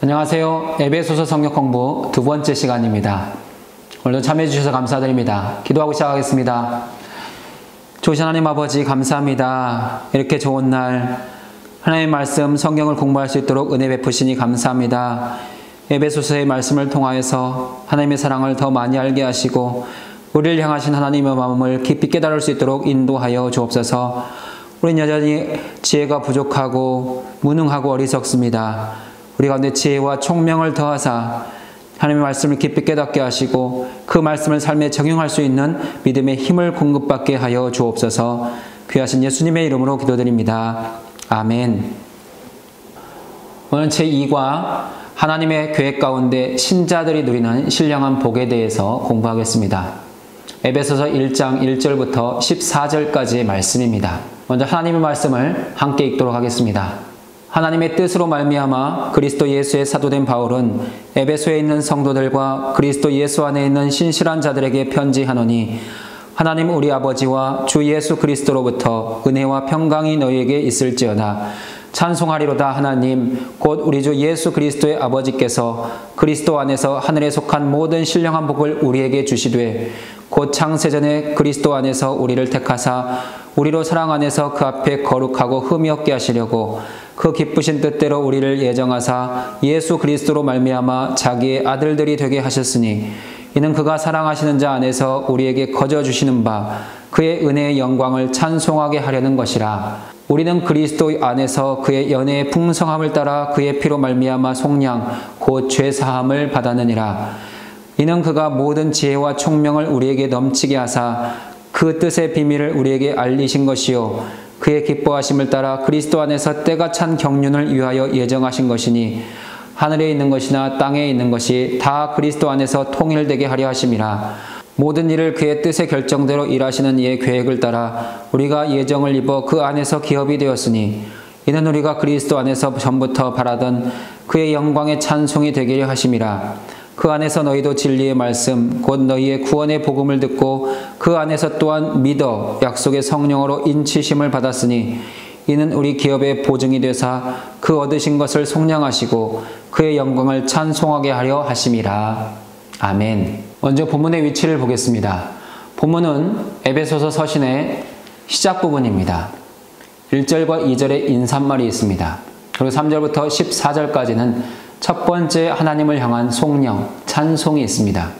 안녕하세요. 에베소서 성경 공부 두 번째 시간입니다. 오늘도 참여해 주셔서 감사드립니다. 기도하고 시작하겠습니다. 좋으신 하나님 아버지 감사합니다. 이렇게 좋은 날 하나님의 말씀 성경을 공부할 수 있도록 은혜 베푸시니 감사합니다. 에베소서의 말씀을 통하여서 하나님의 사랑을 더 많이 알게 하시고 우리를 향하신 하나님의 마음을 깊이 깨달을 수 있도록 인도하여 주옵소서. 우린 여전히 지혜가 부족하고 무능하고 어리석습니다. 우리 가운데 지혜와 총명을 더하사 하나님의 말씀을 깊이 깨닫게 하시고 그 말씀을 삶에 적용할 수 있는 믿음의 힘을 공급받게 하여 주옵소서. 귀하신 예수님의 이름으로 기도드립니다. 아멘. 오늘 제2과 하나님의 계획 가운데 신자들이 누리는 신령한 복에 대해서 공부하겠습니다. 에베소서 1장 1절부터 14절까지의 말씀입니다. 먼저 하나님의 말씀을 함께 읽도록 하겠습니다. 하나님의 뜻으로 말미암아 그리스도 예수의 사도된 바울은 에베소에 있는 성도들과 그리스도 예수 안에 있는 신실한 자들에게 편지하노니 하나님 우리 아버지와 주 예수 그리스도로부터 은혜와 평강이 너희에게 있을지어다. 찬송하리로다. 하나님 곧 우리 주 예수 그리스도의 아버지께서 그리스도 안에서 하늘에 속한 모든 신령한 복을 우리에게 주시되 곧 창세전에 그리스도 안에서 우리를 택하사 우리로 사랑 안에서 그 앞에 거룩하고 흠이 없게 하시려고 그 기쁘신 뜻대로 우리를 예정하사 예수 그리스도로 말미암아 자기의 아들들이 되게 하셨으니 이는 그가 사랑하시는 자 안에서 우리에게 거저 주시는 바 그의 은혜의 영광을 찬송하게 하려는 것이라. 우리는 그리스도 안에서 그의 연애의 풍성함을 따라 그의 피로 말미암아 속량 곧 죄사함을 받았느니라. 이는 그가 모든 지혜와 총명을 우리에게 넘치게 하사 그 뜻의 비밀을 우리에게 알리신 것이요 그의 기뻐하심을 따라 그리스도 안에서 때가 찬 경륜을 위하여 예정하신 것이니 하늘에 있는 것이나 땅에 있는 것이 다 그리스도 안에서 통일되게 하려 하심이라. 모든 일을 그의 뜻의 결정대로 일하시는 이의 계획을 따라 우리가 예정을 입어 그 안에서 기업이 되었으니 이는 우리가 그리스도 안에서 전부터 바라던 그의 영광의 찬송이 되게 하심이라. 그 안에서 너희도 진리의 말씀 곧 너희의 구원의 복음을 듣고 그 안에서 또한 믿어 약속의 성령으로 인치심을 받았으니 이는 우리 기업의 보증이 되사 그 얻으신 것을 속량하시고 그의 영광을 찬송하게 하려 하심이라. 아멘. 먼저 본문의 위치를 보겠습니다. 본문은 에베소서 서신의 시작 부분입니다. 1절과 2절에 인사말이 있습니다. 그리고 3절부터 14절까지는 첫 번째 하나님을 향한 송령, 찬송이 있습니다.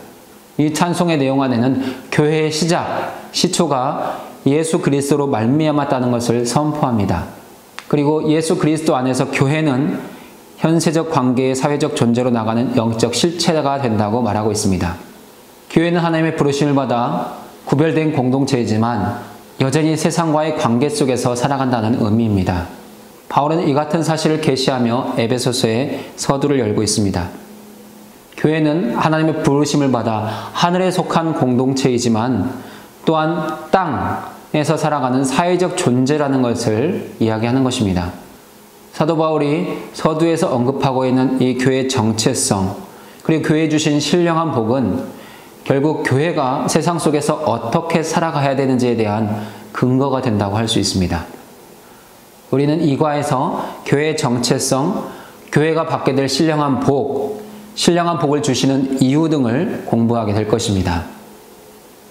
이 찬송의 내용 안에는 교회의 시작, 시초가 예수 그리스도로 말미암았다는 것을 선포합니다. 그리고 예수 그리스도 안에서 교회는 현세적 관계의 사회적 존재로 나가는 영적 실체가 된다고 말하고 있습니다. 교회는 하나님의 부르심을 받아 구별된 공동체이지만 여전히 세상과의 관계 속에서 살아간다는 의미입니다. 바울은 이 같은 사실을 계시하며 에베소서의 서두를 열고 있습니다. 교회는 하나님의 부르심을 받아 하늘에 속한 공동체이지만 또한 땅에서 살아가는 사회적 존재라는 것을 이야기하는 것입니다. 사도 바울이 서두에서 언급하고 있는 이 교회의 정체성, 그리고 교회에 주신 신령한 복은 결국 교회가 세상 속에서 어떻게 살아가야 되는지에 대한 근거가 된다고 할 수 있습니다. 우리는 이 과에서 교회의 정체성, 교회가 받게 될 신령한 복, 신령한 복을 주시는 이유 등을 공부하게 될 것입니다.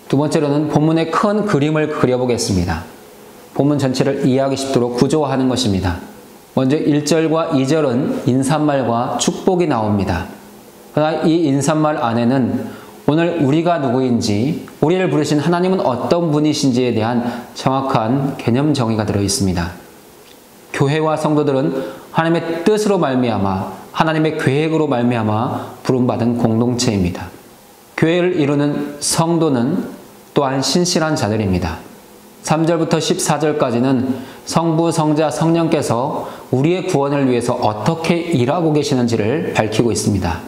두 번째로는 본문의 큰 그림을 그려보겠습니다. 본문 전체를 이해하기 쉽도록 구조화하는 것입니다. 먼저 1절과 2절은 인사말과 축복이 나옵니다. 그러나 이 인사말 안에는 오늘 우리가 누구인지, 우리를 부르신 하나님은 어떤 분이신지에 대한 정확한 개념 정의가 들어 있습니다. 교회와 성도들은 하나님의 뜻으로 말미암아 하나님의 계획으로 말미암아 부름받은 공동체입니다. 교회를 이루는 성도는 또한 신실한 자들입니다. 3절부터 14절까지는 성부, 성자, 성령께서 우리의 구원을 위해서 어떻게 일하고 계시는지를 밝히고 있습니다.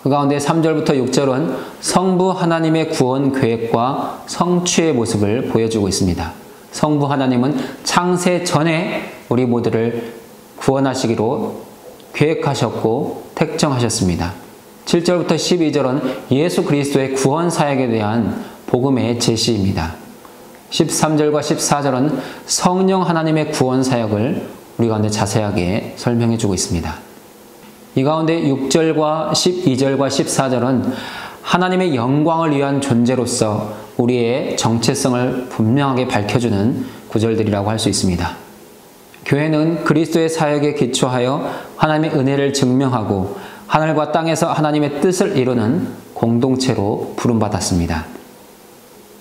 그 가운데 3절부터 6절은 성부 하나님의 구원 계획과 성취의 모습을 보여주고 있습니다. 성부 하나님은 창세 전에 우리 모두를 구원하시기로 계획하셨고 택정하셨습니다. 7절부터 12절은 예수 그리스도의 구원 사역에 대한 복음의 제시입니다. 13절과 14절은 성령 하나님의 구원 사역을 우리 가운데 자세하게 설명해 주고 있습니다. 이 가운데 6절과 12절과 14절은 하나님의 영광을 위한 존재로서 우리의 정체성을 분명하게 밝혀주는 구절들이라고 할 수 있습니다. 교회는 그리스도의 사역에 기초하여 하나님의 은혜를 증명하고 하늘과 땅에서 하나님의 뜻을 이루는 공동체로 부름받았습니다.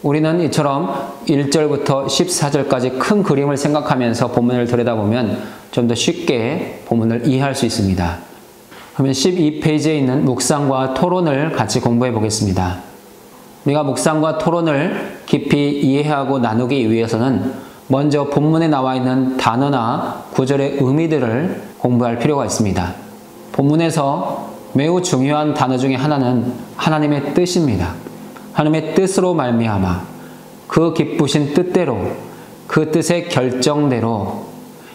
우리는 이처럼 1절부터 14절까지 큰 그림을 생각하면서 본문을 들여다보면 좀 더 쉽게 본문을 이해할 수 있습니다. 그러면 12페이지에 있는 묵상과 토론을 같이 공부해 보겠습니다. 우리가 묵상과 토론을 깊이 이해하고 나누기 위해서는 먼저 본문에 나와 있는 단어나 구절의 의미들을 공부할 필요가 있습니다. 본문에서 매우 중요한 단어 중에 하나는 하나님의 뜻입니다. 하나님의 뜻으로 말미암아 그 기쁘신 뜻대로 그 뜻의 결정대로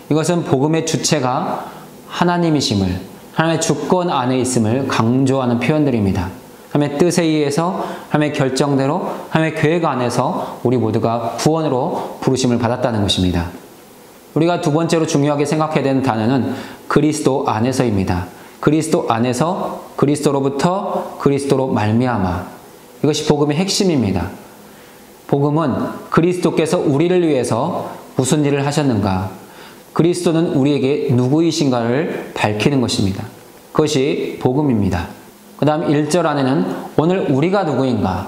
이것은 복음의 주체가 하나님이심을 하나님의 주권 안에 있음을 강조하는 표현들입니다. 하나님의 뜻에 의해서 하나님의 결정대로 하나님의 계획 안에서 우리 모두가 구원으로 부르심을 받았다는 것입니다. 우리가 두 번째로 중요하게 생각해야 되는 단어는 그리스도 안에서입니다. 그리스도 안에서 그리스도로부터 그리스도로 말미암아 이것이 복음의 핵심입니다. 복음은 그리스도께서 우리를 위해서 무슨 일을 하셨는가? 그리스도는 우리에게 누구이신가를 밝히는 것입니다. 그것이 복음입니다. 그 다음 1절 안에는 오늘 우리가 누구인가?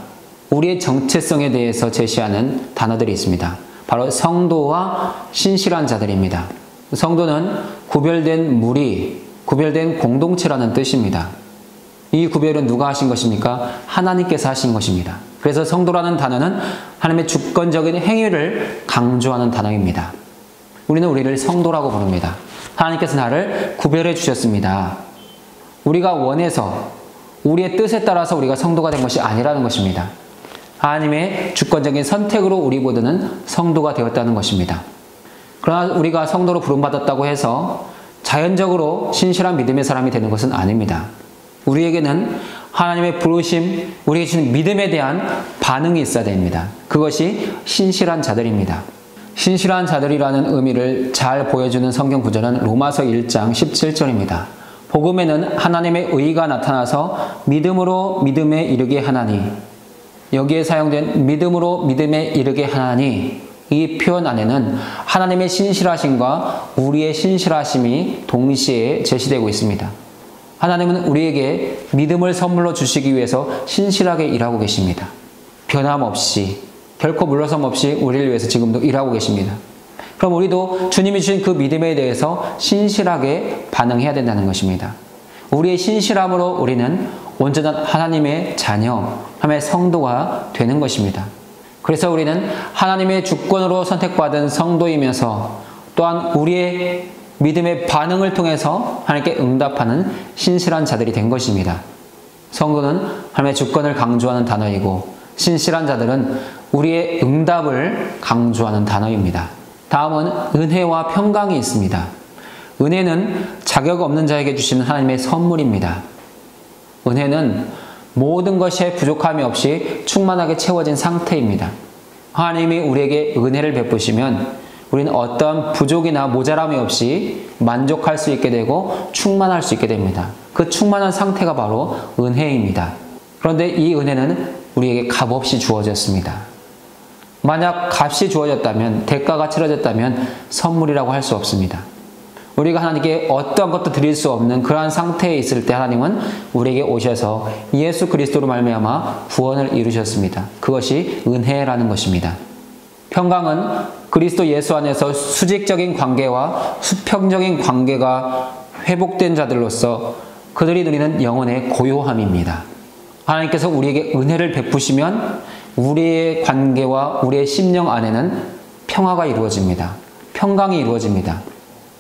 우리의 정체성에 대해서 제시하는 단어들이 있습니다. 바로 성도와 신실한 자들입니다. 성도는 구별된 무리, 구별된 공동체라는 뜻입니다. 이 구별은 누가 하신 것입니까? 하나님께서 하신 것입니다. 그래서 성도라는 단어는 하나님의 주권적인 행위를 강조하는 단어입니다. 우리는 우리를 성도라고 부릅니다. 하나님께서 나를 구별해 주셨습니다. 우리가 원해서 우리의 뜻에 따라서 우리가 성도가 된 것이 아니라는 것입니다. 하나님의 주권적인 선택으로 우리 모두는 성도가 되었다는 것입니다. 그러나 우리가 성도로 부름받았다고 해서 자연적으로 신실한 믿음의 사람이 되는 것은 아닙니다. 우리에게는 하나님의 부르심, 우리에게 주신 믿음에 대한 반응이 있어야 됩니다. 그것이 신실한 자들입니다. 신실한 자들이라는 의미를 잘 보여주는 성경 구절은 로마서 1장 17절입니다. 복음에는 하나님의 의가 나타나서 믿음으로 믿음에 이르게 하나니, 여기에 사용된 믿음으로 믿음에 이르게 하나니, 이 표현 안에는 하나님의 신실하심과 우리의 신실하심이 동시에 제시되고 있습니다. 하나님은 우리에게 믿음을 선물로 주시기 위해서 신실하게 일하고 계십니다. 변함없이, 결코 물러섬 없이 우리를 위해서 지금도 일하고 계십니다. 그럼 우리도 주님이 주신 그 믿음에 대해서 신실하게 반응해야 된다는 것입니다. 우리의 신실함으로 우리는 온전한 하나님의 자녀, 하나님의 성도가 되는 것입니다. 그래서 우리는 하나님의 주권으로 선택받은 성도이면서 또한 우리의 믿음의 반응을 통해서 하나님께 응답하는 신실한 자들이 된 것입니다. 성도는 하나님의 주권을 강조하는 단어이고 신실한 자들은 우리의 응답을 강조하는 단어입니다. 다음은 은혜와 평강이 있습니다. 은혜는 자격 없는 자에게 주시는 하나님의 선물입니다. 은혜는 모든 것에 부족함이 없이 충만하게 채워진 상태입니다. 하나님이 우리에게 은혜를 베푸시면 우리는 어떠한 부족이나 모자람이 없이 만족할 수 있게 되고 충만할 수 있게 됩니다. 그 충만한 상태가 바로 은혜입니다. 그런데 이 은혜는 우리에게 값없이 주어졌습니다. 만약 값이 주어졌다면, 대가가 치러졌다면 선물이라고 할 수 없습니다. 우리가 하나님께 어떠한 것도 드릴 수 없는 그러한 상태에 있을 때 하나님은 우리에게 오셔서 예수 그리스도로 말미암아 구원을 이루셨습니다. 그것이 은혜라는 것입니다. 평강은 그리스도 예수 안에서 수직적인 관계와 수평적인 관계가 회복된 자들로서 그들이 누리는 영혼의 고요함입니다. 하나님께서 우리에게 은혜를 베푸시면 우리의 관계와 우리의 심령 안에는 평화가 이루어집니다. 평강이 이루어집니다.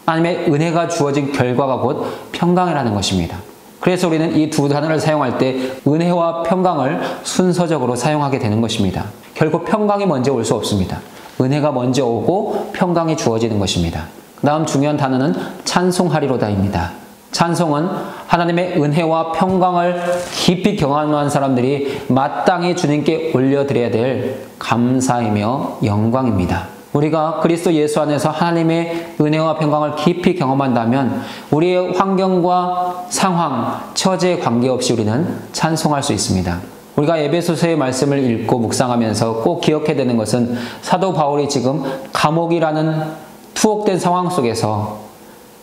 하나님의 은혜가 주어진 결과가 곧 평강이라는 것입니다. 그래서 우리는 이 두 단어를 사용할 때 은혜와 평강을 순서적으로 사용하게 되는 것입니다. 결코 평강이 먼저 올 수 없습니다. 은혜가 먼저 오고 평강이 주어지는 것입니다. 다음 중요한 단어는 찬송하리로다입니다. 찬송은 하나님의 은혜와 평강을 깊이 경험한 사람들이 마땅히 주님께 올려드려야 될 감사이며 영광입니다. 우리가 그리스도 예수 안에서 하나님의 은혜와 평강을 깊이 경험한다면 우리의 환경과 상황, 처지에 관계없이 우리는 찬송할 수 있습니다. 우리가 에베소서의 말씀을 읽고 묵상하면서 꼭 기억해야 되는 것은 사도 바울이 지금 감옥이라는 투옥된 상황 속에서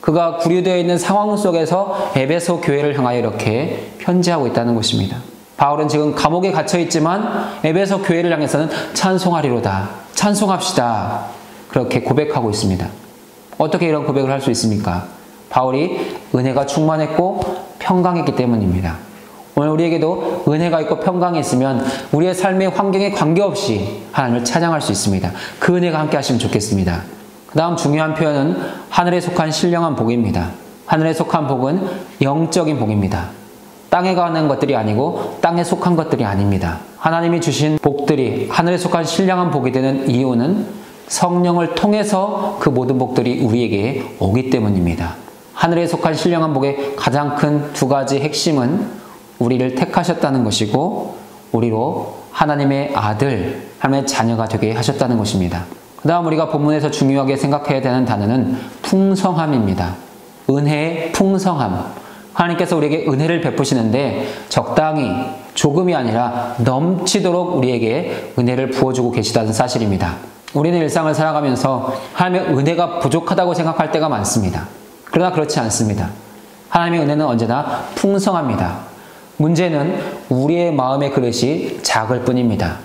그가 구류되어 있는 상황 속에서 에베소 교회를 향하여 이렇게 편지하고 있다는 것입니다. 바울은 지금 감옥에 갇혀 있지만 에베소 교회를 향해서는 찬송하리로다. 찬송합시다. 그렇게 고백하고 있습니다. 어떻게 이런 고백을 할 수 있습니까? 바울이 은혜가 충만했고 평강했기 때문입니다. 오늘 우리에게도 은혜가 있고 평강이 있으면 우리의 삶의 환경에 관계없이 하나님을 찬양할 수 있습니다. 그 은혜가 함께 하시면 좋겠습니다. 그 다음 중요한 표현은 하늘에 속한 신령한 복입니다. 하늘에 속한 복은 영적인 복입니다. 땅에 가는 것들이 아니고 땅에 속한 것들이 아닙니다. 하나님이 주신 복들이 하늘에 속한 신령한 복이 되는 이유는 성령을 통해서 그 모든 복들이 우리에게 오기 때문입니다. 하늘에 속한 신령한 복의 가장 큰 두 가지 핵심은 우리를 택하셨다는 것이고 우리로 하나님의 아들, 하나님의 자녀가 되게 하셨다는 것입니다. 그 다음 우리가 본문에서 중요하게 생각해야 되는 단어는 풍성함입니다. 은혜의 풍성함. 하나님께서 우리에게 은혜를 베푸시는데 적당히 조금이 아니라 넘치도록 우리에게 은혜를 부어주고 계시다는 사실입니다. 우리는 일상을 살아가면서 하나님의 은혜가 부족하다고 생각할 때가 많습니다. 그러나 그렇지 않습니다. 하나님의 은혜는 언제나 풍성합니다. 문제는 우리의 마음의 그릇이 작을 뿐입니다.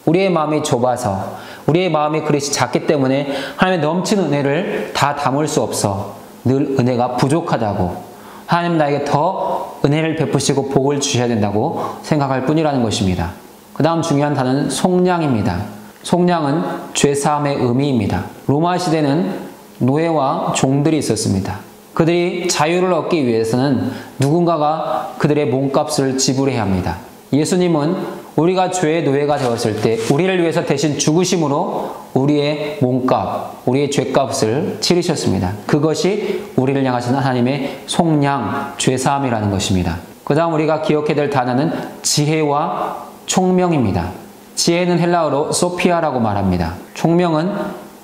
우리의 마음이 좁아서 우리의 마음의 그릇이 작기 때문에 하나님의 넘치는 은혜를 다 담을 수 없어 늘 은혜가 부족하다고 하나님 나에게 더 은혜를 베푸시고 복을 주셔야 된다고 생각할 뿐이라는 것입니다. 그 다음 중요한 단어는 속량입니다. 속량은 죄사함의 의미입니다. 로마 시대는 노예와 종들이 있었습니다. 그들이 자유를 얻기 위해서는 누군가가 그들의 몸값을 지불해야 합니다. 예수님은 우리가 죄의 노예가 되었을 때 우리를 위해서 대신 죽으심으로 우리의 몸값, 우리의 죄값을 치르셨습니다. 그것이 우리를 향하신 하나님의 속량, 죄사함이라는 것입니다. 그 다음 우리가 기억해야 될 단어는 지혜와 총명입니다. 지혜는 헬라어로 소피아라고 말합니다. 총명은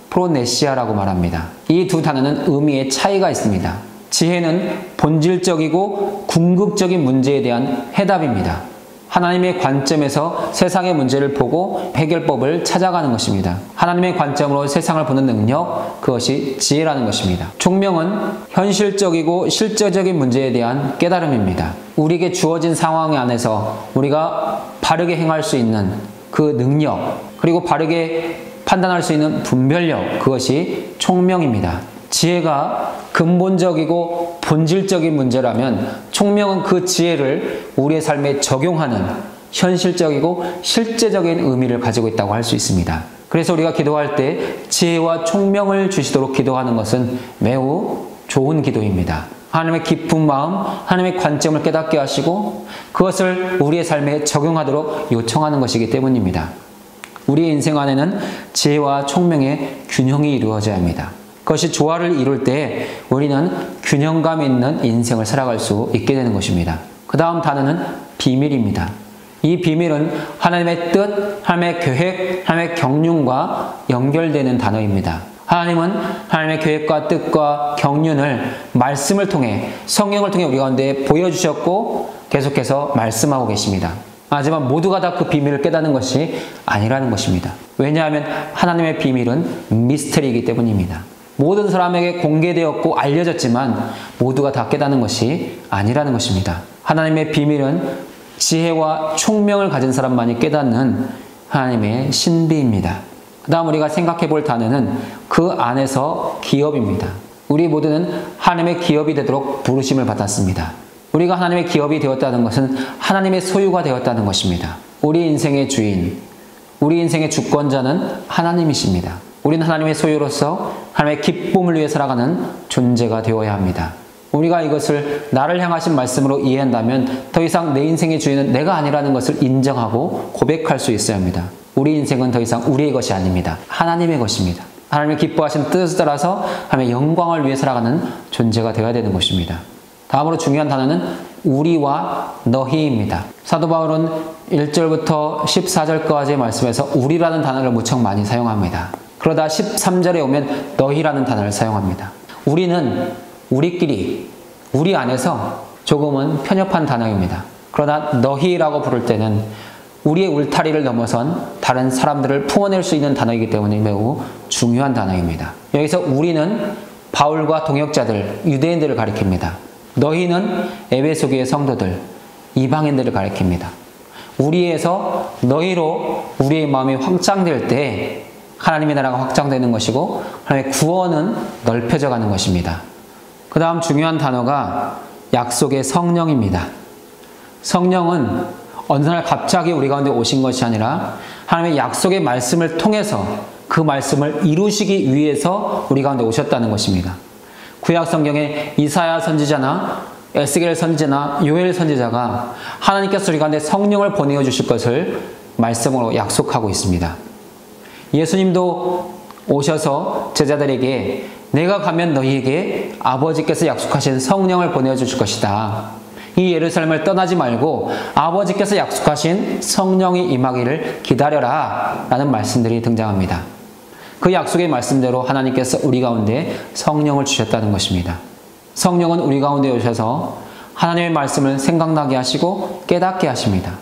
프로네시아라고 말합니다. 이 두 단어는 의미의 차이가 있습니다. 지혜는 본질적이고 궁극적인 문제에 대한 해답입니다. 하나님의 관점에서 세상의 문제를 보고 해결법을 찾아가는 것입니다. 하나님의 관점으로 세상을 보는 능력, 그것이 지혜라는 것입니다. 총명은 현실적이고 실제적인 문제에 대한 깨달음입니다. 우리에게 주어진 상황 안에서 우리가 바르게 행할 수 있는 그 능력, 그리고 바르게 판단할 수 있는 분별력, 그것이 총명입니다. 지혜가 근본적이고 본질적인 문제라면 총명은 그 지혜를 우리의 삶에 적용하는 현실적이고 실제적인 의미를 가지고 있다고 할 수 있습니다. 그래서 우리가 기도할 때 지혜와 총명을 주시도록 기도하는 것은 매우 좋은 기도입니다. 하나님의 깊은 마음, 하나님의 관점을 깨닫게 하시고 그것을 우리의 삶에 적용하도록 요청하는 것이기 때문입니다. 우리의 인생 안에는 지혜와 총명의 균형이 이루어져야 합니다. 그것이 조화를 이룰 때 우리는 균형감 있는 인생을 살아갈 수 있게 되는 것입니다. 그 다음 단어는 비밀입니다. 이 비밀은 하나님의 뜻, 하나님의 계획, 하나님의 경륜과 연결되는 단어입니다. 하나님은 하나님의 계획과 뜻과 경륜을 말씀을 통해, 성경을 통해 우리 가운데 보여주셨고 계속해서 말씀하고 계십니다. 하지만 모두가 다 그 비밀을 깨닫는 것이 아니라는 것입니다. 왜냐하면 하나님의 비밀은 미스터리이기 때문입니다. 모든 사람에게 공개되었고 알려졌지만 모두가 다 깨닫는 것이 아니라는 것입니다. 하나님의 비밀은 지혜와 총명을 가진 사람만이 깨닫는 하나님의 신비입니다. 그 다음 우리가 생각해 볼 단어는 그 안에서 기업입니다. 우리 모두는 하나님의 기업이 되도록 부르심을 받았습니다. 우리가 하나님의 기업이 되었다는 것은 하나님의 소유가 되었다는 것입니다. 우리 인생의 주인, 우리 인생의 주권자는 하나님이십니다. 우리는 하나님의 소유로서 하나님의 기쁨을 위해 살아가는 존재가 되어야 합니다. 우리가 이것을 나를 향하신 말씀으로 이해한다면 더 이상 내 인생의 주인은 내가 아니라는 것을 인정하고 고백할 수 있어야 합니다. 우리 인생은 더 이상 우리의 것이 아닙니다. 하나님의 것입니다. 하나님의 기뻐하신 뜻을 따라서 하나님의 영광을 위해 살아가는 존재가 되어야 되는 것입니다. 다음으로 중요한 단어는 우리와 너희입니다. 사도 바울은 1절부터 14절까지의 말씀에서 우리라는 단어를 무척 많이 사용합니다. 그러다 13절에 오면 너희라는 단어를 사용합니다. 우리는 우리끼리, 우리 안에서 조금은 편협한 단어입니다. 그러나 너희라고 부를 때는 우리의 울타리를 넘어선 다른 사람들을 품어낼 수 있는 단어이기 때문에 매우 중요한 단어입니다. 여기서 우리는 바울과 동역자들, 유대인들을 가리킵니다. 너희는 에베소 교회 성도들, 이방인들을 가리킵니다. 우리에서 너희로 우리의 마음이 확장될 때 하나님의 나라가 확장되는 것이고 하나님의 구원은 넓혀져 가는 것입니다. 그 다음 중요한 단어가 약속의 성령입니다. 성령은 어느 날 갑자기 우리 가운데 오신 것이 아니라 하나님의 약속의 말씀을 통해서 그 말씀을 이루시기 위해서 우리 가운데 오셨다는 것입니다. 구약 성경에 이사야 선지자나 에스겔 선지자나 요엘 선지자가 하나님께서 우리 가운데 성령을 보내어 주실 것을 말씀으로 약속하고 있습니다. 예수님도 오셔서 제자들에게 내가 가면 너희에게 아버지께서 약속하신 성령을 보내어 주실 것이다. 이 예루살렘을 떠나지 말고 아버지께서 약속하신 성령이 임하기를 기다려라 라는 말씀들이 등장합니다. 그 약속의 말씀대로 하나님께서 우리 가운데 성령을 주셨다는 것입니다. 성령은 우리 가운데 오셔서 하나님의 말씀을 생각나게 하시고 깨닫게 하십니다.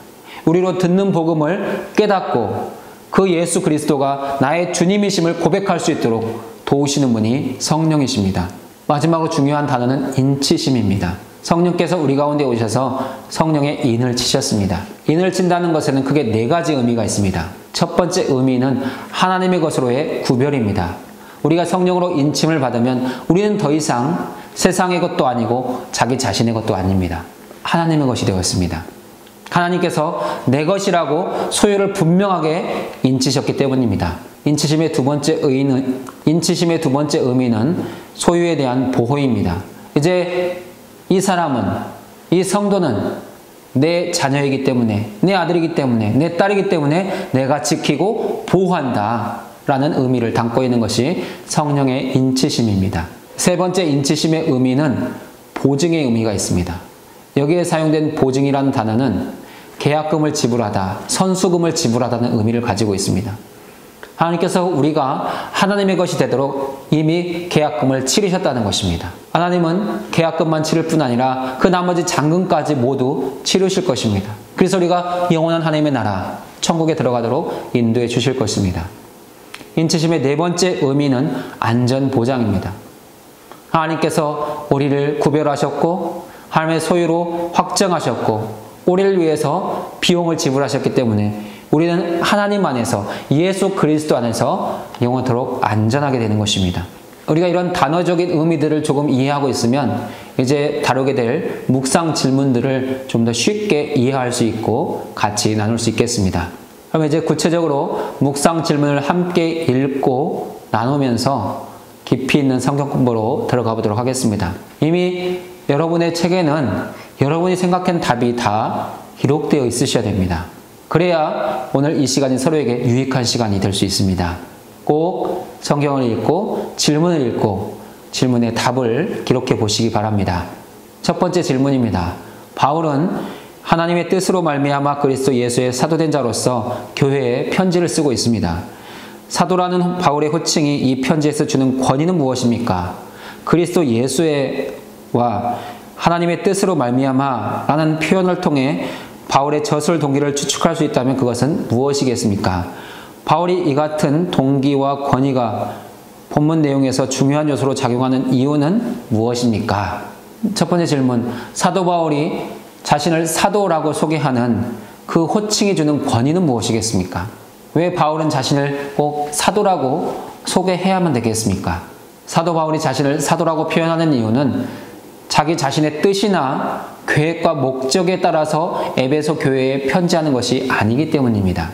우리로 듣는 복음을 깨닫고 그 예수 그리스도가 나의 주님이심을 고백할 수 있도록 도우시는 분이 성령이십니다. 마지막으로 중요한 단어는 인치심입니다. 성령께서 우리 가운데 오셔서 성령의 인을 치셨습니다. 인을 친다는 것에는 크게 네 가지 의미가 있습니다. 첫 번째 의미는 하나님의 것으로의 구별입니다. 우리가 성령으로 인침을 받으면 우리는 더 이상 세상의 것도 아니고 자기 자신의 것도 아닙니다. 하나님의 것이 되었습니다. 하나님께서 내 것이라고 소유를 분명하게 인치셨기 때문입니다. 인치심의 두 번째 의미는 소유에 대한 보호입니다. 이제 이 사람은, 이 성도는 내 자녀이기 때문에, 내 아들이기 때문에, 내 딸이기 때문에 내가 지키고 보호한다 라는 의미를 담고 있는 것이 성령의 인치심입니다. 세 번째 인치심의 의미는 보증의 의미가 있습니다. 여기에 사용된 보증이라는 단어는 계약금을 지불하다, 선수금을 지불하다는 의미를 가지고 있습니다. 하나님께서 우리가 하나님의 것이 되도록 이미 계약금을 치르셨다는 것입니다. 하나님은 계약금만 치를 뿐 아니라 그 나머지 잔금까지 모두 치르실 것입니다. 그래서 우리가 영원한 하나님의 나라, 천국에 들어가도록 인도해 주실 것입니다. 인치심의 네 번째 의미는 안전보장입니다. 하나님께서 우리를 구별하셨고 하나님의 소유로 확정하셨고 우리를 위해서 비용을 지불하셨기 때문에 우리는 하나님 안에서 예수 그리스도 안에서 영원토록 안전하게 되는 것입니다. 우리가 이런 단어적인 의미들을 조금 이해하고 있으면 이제 다루게 될 묵상 질문들을 좀 더 쉽게 이해할 수 있고 같이 나눌 수 있겠습니다. 그럼 이제 구체적으로 묵상 질문을 함께 읽고 나누면서 깊이 있는 성경 공부로 들어가 보도록 하겠습니다. 이미 여러분의 책에는 여러분이 생각한 답이 다 기록되어 있으셔야 됩니다. 그래야 오늘 이 시간이 서로에게 유익한 시간이 될 수 있습니다. 꼭 성경을 읽고 질문을 읽고 질문의 답을 기록해 보시기 바랍니다. 첫 번째 질문입니다. 바울은 하나님의 뜻으로 말미암아 그리스도 예수의 사도된 자로서 교회에 편지를 쓰고 있습니다. 사도라는 바울의 호칭이 이 편지에서 주는 권위는 무엇입니까? 그리스도 예수와 하나님의 뜻으로 말미암아 라는 표현을 통해 바울의 저술 동기를 추측할 수 있다면 그것은 무엇이겠습니까? 바울이 이 같은 동기와 권위가 본문 내용에서 중요한 요소로 작용하는 이유는 무엇입니까? 첫 번째 질문, 사도 바울이 자신을 사도라고 소개하는 그 호칭이 주는 권위는 무엇이겠습니까? 왜 바울은 자신을 꼭 사도라고 소개해야만 되겠습니까? 사도 바울이 자신을 사도라고 표현하는 이유는 자기 자신의 뜻이나 계획과 목적에 따라서 에베소 교회에 편지하는 것이 아니기 때문입니다.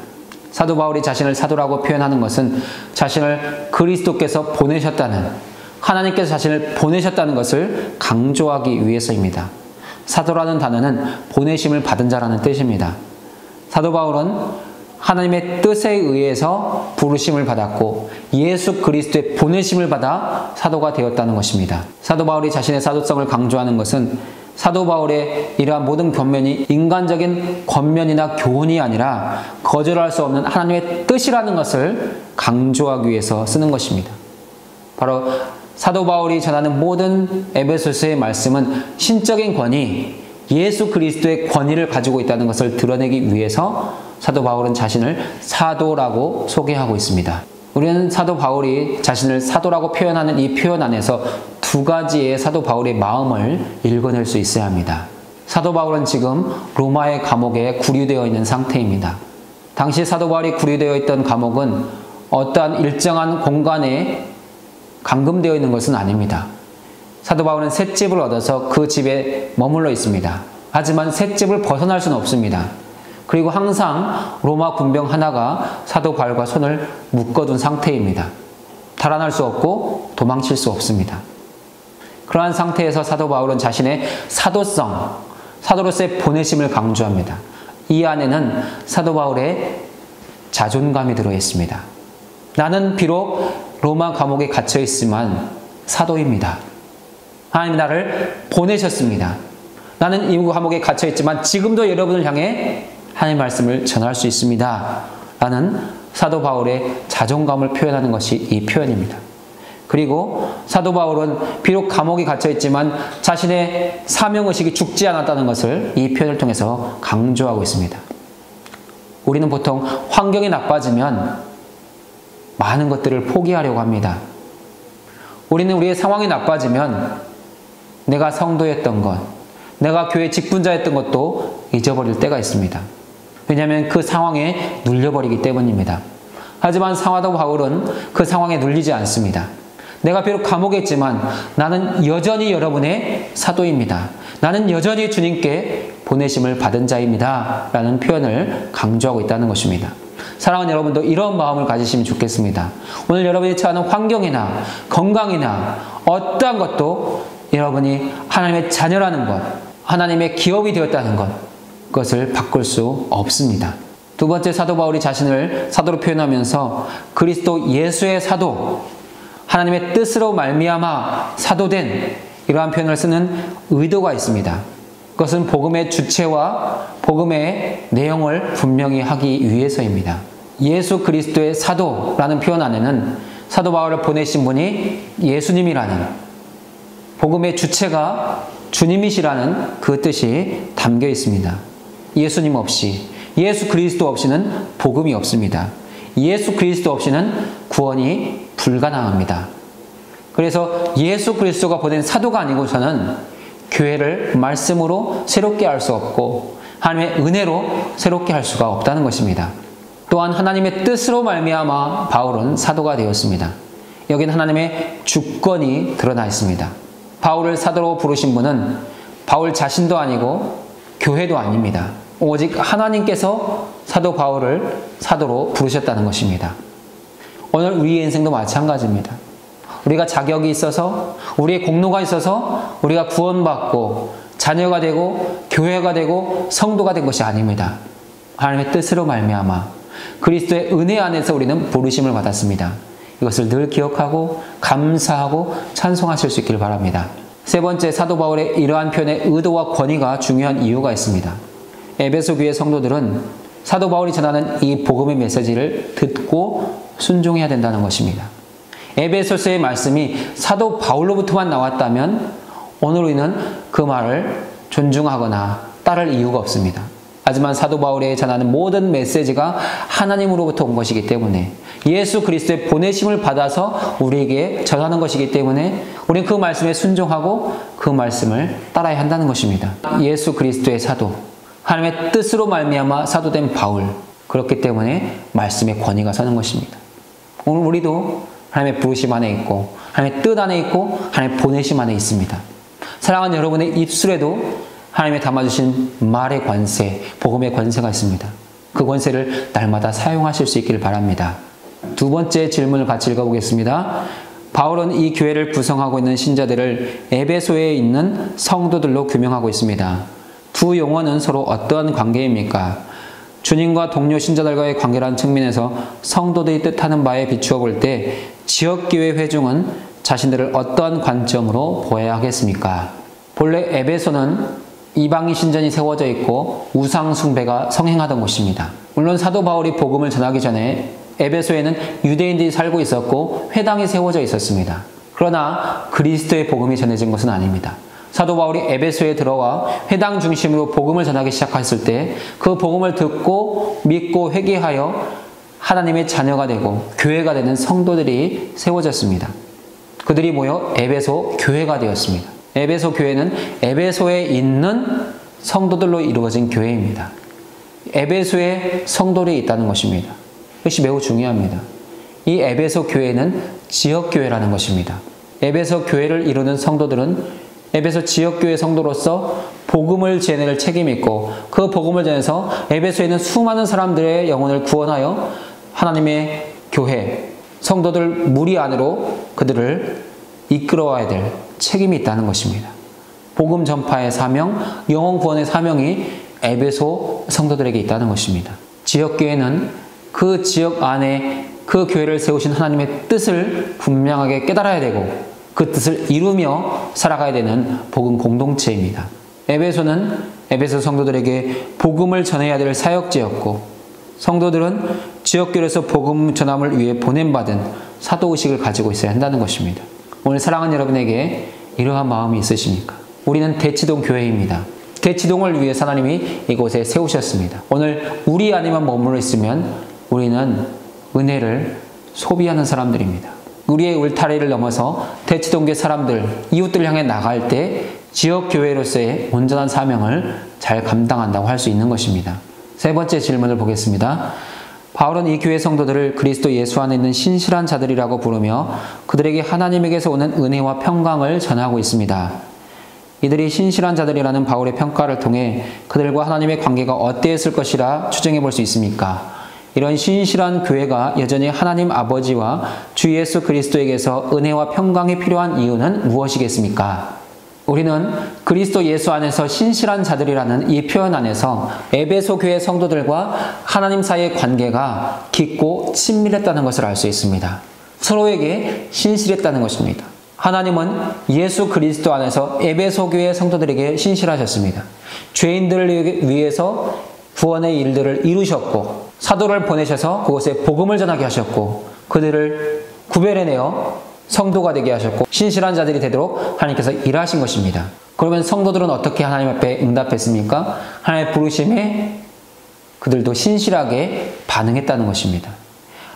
사도 바울이 자신을 사도라고 표현하는 것은 자신을 그리스도께서 보내셨다는, 하나님께서 자신을 보내셨다는 것을 강조하기 위해서입니다. 사도라는 단어는 보내심을 받은 자라는 뜻입니다. 사도 바울은 하나님의 뜻에 의해서 부르심을 받았고 예수 그리스도의 보내심을 받아 사도가 되었다는 것입니다. 사도 바울이 자신의 사도성을 강조하는 것은 사도 바울의 이러한 모든 권면이 인간적인 권면이나 교훈이 아니라 거절할 수 없는 하나님의 뜻이라는 것을 강조하기 위해서 쓰는 것입니다. 바로 사도 바울이 전하는 모든 에베소서의 말씀은 신적인 권위, 예수 그리스도의 권위를 가지고 있다는 것을 드러내기 위해서 사도 바울은 자신을 사도라고 소개하고 있습니다. 우리는 사도 바울이 자신을 사도라고 표현하는 이 표현 안에서 두 가지의 사도 바울의 마음을 읽어낼 수 있어야 합니다. 사도 바울은 지금 로마의 감옥에 구류되어 있는 상태입니다. 당시 사도 바울이 구류되어 있던 감옥은 어떠한 일정한 공간에 감금되어 있는 것은 아닙니다. 사도 바울은 셋집을 얻어서 그 집에 머물러 있습니다. 하지만 셋집을 벗어날 수는 없습니다. 그리고 항상 로마 군병 하나가 사도 바울과 손을 묶어둔 상태입니다. 달아날 수 없고 도망칠 수 없습니다. 그러한 상태에서 사도 바울은 자신의 사도성, 사도로서의 보내심을 강조합니다. 이 안에는 사도 바울의 자존감이 들어있습니다. 나는 비록 로마 감옥에 갇혀 있지만 사도입니다. 하나님이 나를 보내셨습니다. 나는 이 감옥에 갇혀 있지만 지금도 여러분을 향해 하나님의 말씀을 전할 수 있습니다. 라는 사도 바울의 자존감을 표현하는 것이 이 표현입니다. 그리고 사도 바울은 비록 감옥에 갇혀 있지만 자신의 사명의식이 죽지 않았다는 것을 이 표현을 통해서 강조하고 있습니다. 우리는 보통 환경이 나빠지면 많은 것들을 포기하려고 합니다. 우리는 우리의 상황이 나빠지면 내가 성도였던 것, 내가 교회 직분자였던 것도 잊어버릴 때가 있습니다. 왜냐하면 그 상황에 눌려버리기 때문입니다. 하지만 사도 바울은 그 상황에 눌리지 않습니다. 내가 비록 감옥에 있지만 나는 여전히 여러분의 사도입니다. 나는 여전히 주님께 보내심을 받은 자입니다. 라는 표현을 강조하고 있다는 것입니다. 사랑하는 여러분도 이런 마음을 가지시면 좋겠습니다. 오늘 여러분이 처하는 환경이나 건강이나 어떠한 것도 여러분이 하나님의 자녀라는 것, 하나님의 기업이 되었다는 것, 그것을 바꿀 수 없습니다. 두 번째, 사도 바울이 자신을 사도로 표현하면서 그리스도 예수의 사도, 하나님의 뜻으로 말미암아 사도된 이러한 표현을 쓰는 의도가 있습니다. 그것은 복음의 주체와 복음의 내용을 분명히 하기 위해서입니다. 예수 그리스도의 사도라는 표현 안에는 사도 바울을 보내신 분이 예수님이라는, 복음의 주체가 주님이시라는 그 뜻이 담겨 있습니다. 예수님 없이, 예수 그리스도 없이는 복음이 없습니다. 예수 그리스도 없이는 구원이 불가능합니다. 그래서 예수 그리스도가 보낸 사도가 아니고서는 교회를 말씀으로 새롭게 할 수 없고 하나님의 은혜로 새롭게 할 수가 없다는 것입니다. 또한 하나님의 뜻으로 말미암아 바울은 사도가 되었습니다. 여기는 하나님의 주권이 드러나 있습니다. 바울을 사도로 부르신 분은 바울 자신도 아니고 교회도 아닙니다. 오직 하나님께서 사도 바울을 사도로 부르셨다는 것입니다. 오늘 우리의 인생도 마찬가지입니다. 우리가 자격이 있어서, 우리의 공로가 있어서 우리가 구원받고 자녀가 되고 교회가 되고 성도가 된 것이 아닙니다. 하나님의 뜻으로 말미암아 그리스도의 은혜 안에서 우리는 부르심을 받았습니다. 이것을 늘 기억하고 감사하고 찬송하실 수 있기를 바랍니다. 세 번째, 사도 바울의 이러한 표현의 의도와 권위가 중요한 이유가 있습니다. 에베소 교회 성도들은 사도 바울이 전하는 이 복음의 메시지를 듣고 순종해야 된다는 것입니다. 에베소서의 말씀이 사도 바울로부터만 나왔다면 오늘 우리는 그 말을 존중하거나 따를 이유가 없습니다. 하지만 사도 바울이 전하는 모든 메시지가 하나님으로부터 온 것이기 때문에, 예수 그리스도의 보내심을 받아서 우리에게 전하는 것이기 때문에 우리는 그 말씀에 순종하고 그 말씀을 따라야 한다는 것입니다. 예수 그리스도의 사도, 하나님의 뜻으로 말미암아 사도된 바울, 그렇기 때문에 말씀의 권위가 서는 것입니다. 오늘 우리도 하나님의 부르심 안에 있고 하나님의 뜻 안에 있고 하나님의 보내심 안에 있습니다. 사랑하는 여러분의 입술에도 하나님의 담아주신 말의 권세, 복음의 권세가 있습니다. 그 권세를 날마다 사용하실 수 있기를 바랍니다. 두 번째 질문을 같이 읽어보겠습니다. 바울은 이 교회를 구성하고 있는 신자들을 에베소에 있는 성도들로 규명하고 있습니다. 두 용어는 서로 어떠한 관계입니까? 주님과 동료 신자들과의 관계라는 측면에서 성도들이 뜻하는 바에 비추어 볼 때 지역교회 회중은 자신들을 어떠한 관점으로 보아야 하겠습니까? 본래 에베소는 이방인 신전이 세워져 있고 우상 숭배가 성행하던 곳입니다. 물론 사도 바울이 복음을 전하기 전에 에베소에는 유대인들이 살고 있었고 회당이 세워져 있었습니다. 그러나 그리스도의 복음이 전해진 것은 아닙니다. 사도 바울이 에베소에 들어와 회당 중심으로 복음을 전하기 시작했을 때 그 복음을 듣고 믿고 회개하여 하나님의 자녀가 되고 교회가 되는 성도들이 세워졌습니다. 그들이 모여 에베소 교회가 되었습니다. 에베소 교회는 에베소에 있는 성도들로 이루어진 교회입니다. 에베소에 성도들이 있다는 것입니다. 이것이 매우 중요합니다. 이 에베소 교회는 지역교회라는 것입니다. 에베소 교회를 이루는 성도들은 에베소 지역교회 성도로서 복음을 전할 책임이 있고 그 복음을 전해서 에베소에 있는 수많은 사람들의 영혼을 구원하여 하나님의 교회, 성도들 무리 안으로 그들을 이끌어와야 될 책임이 있다는 것입니다. 복음 전파의 사명, 영혼 구원의 사명이 에베소 성도들에게 있다는 것입니다. 지역교회는 그 지역 안에 그 교회를 세우신 하나님의 뜻을 분명하게 깨달아야 되고 그 뜻을 이루며 살아가야 되는 복음 공동체입니다. 에베소는 에베소 성도들에게 복음을 전해야 될 사역지였고 성도들은 지역교회에서 복음 전함을 위해 보냄받은 사도의식을 가지고 있어야 한다는 것입니다. 오늘 사랑하는 여러분에게 이러한 마음이 있으십니까? 우리는 대치동 교회입니다. 대치동을 위해 하나님이 이곳에 세우셨습니다. 오늘 우리 안에만 머물러 있으면 우리는 은혜를 소비하는 사람들입니다. 우리의 울타리를 넘어서 대치동계 사람들, 이웃들을 향해 나갈 때 지역교회로서의 온전한 사명을 잘 감당한다고 할 수 있는 것입니다. 세 번째 질문을 보겠습니다. 바울은 이 교회 성도들을 그리스도 예수 안에 있는 신실한 자들이라고 부르며 그들에게 하나님에게서 오는 은혜와 평강을 전하고 있습니다. 이들이 신실한 자들이라는 바울의 평가를 통해 그들과 하나님의 관계가 어땠을 것이라 추정해 볼 수 있습니까? 이런 신실한 교회가 여전히 하나님 아버지와 주 예수 그리스도에게서 은혜와 평강이 필요한 이유는 무엇이겠습니까? 우리는 그리스도 예수 안에서 신실한 자들이라는 이 표현 안에서 에베소 교회 성도들과 하나님 사이의 관계가 깊고 친밀했다는 것을 알 수 있습니다. 서로에게 신실했다는 것입니다. 하나님은 예수 그리스도 안에서 에베소 교회 성도들에게 신실하셨습니다. 죄인들을 위해서 구원의 일들을 이루셨고 사도를 보내셔서 그곳에 복음을 전하게 하셨고 그들을 구별해내어 성도가 되게 하셨고 신실한 자들이 되도록 하나님께서 일하신 것입니다. 그러면 성도들은 어떻게 하나님 앞에 응답했습니까? 하나님의 부르심에 그들도 신실하게 반응했다는 것입니다.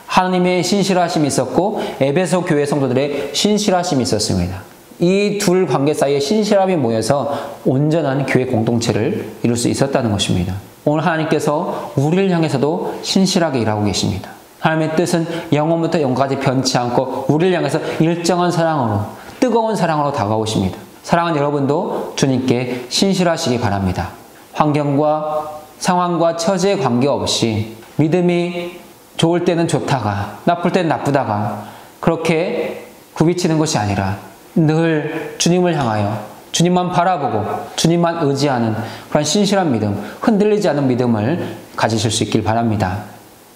하나님의 신실하심이 있었고 에베소 교회 성도들의 신실하심이 있었습니다. 이 둘 관계 사이에 신실함이 모여서 온전한 교회 공동체를 이룰 수 있었다는 것입니다. 오늘 하나님께서 우리를 향해서도 신실하게 일하고 계십니다. 하나님의 뜻은 영원부터 영까지 변치 않고 우리를 향해서 일정한 사랑으로 뜨거운 사랑으로 다가오십니다. 사랑하는 여러분도 주님께 신실하시기 바랍니다. 환경과 상황과 처지에 관계없이 믿음이 좋을 때는 좋다가 나쁠 때는 나쁘다가 그렇게 굽이치는 것이 아니라 늘 주님을 향하여 주님만 바라보고 주님만 의지하는 그런 신실한 믿음, 흔들리지 않은 믿음을 가지실 수 있길 바랍니다.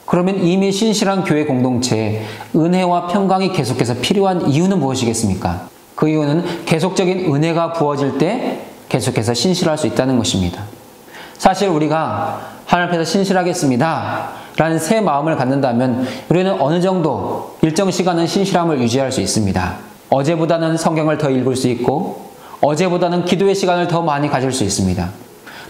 그러면 이미 신실한 교회 공동체에 은혜와 평강이 계속해서 필요한 이유는 무엇이겠습니까? 그 이유는 계속적인 은혜가 부어질 때 계속해서 신실할 수 있다는 것입니다. 사실 우리가 하나님 앞에서 신실하겠습니다 라는 새 마음을 갖는다면 우리는 어느 정도 일정 시간은 신실함을 유지할 수 있습니다. 어제보다는 성경을 더 읽을 수 있고 어제보다는 기도의 시간을 더 많이 가질 수 있습니다.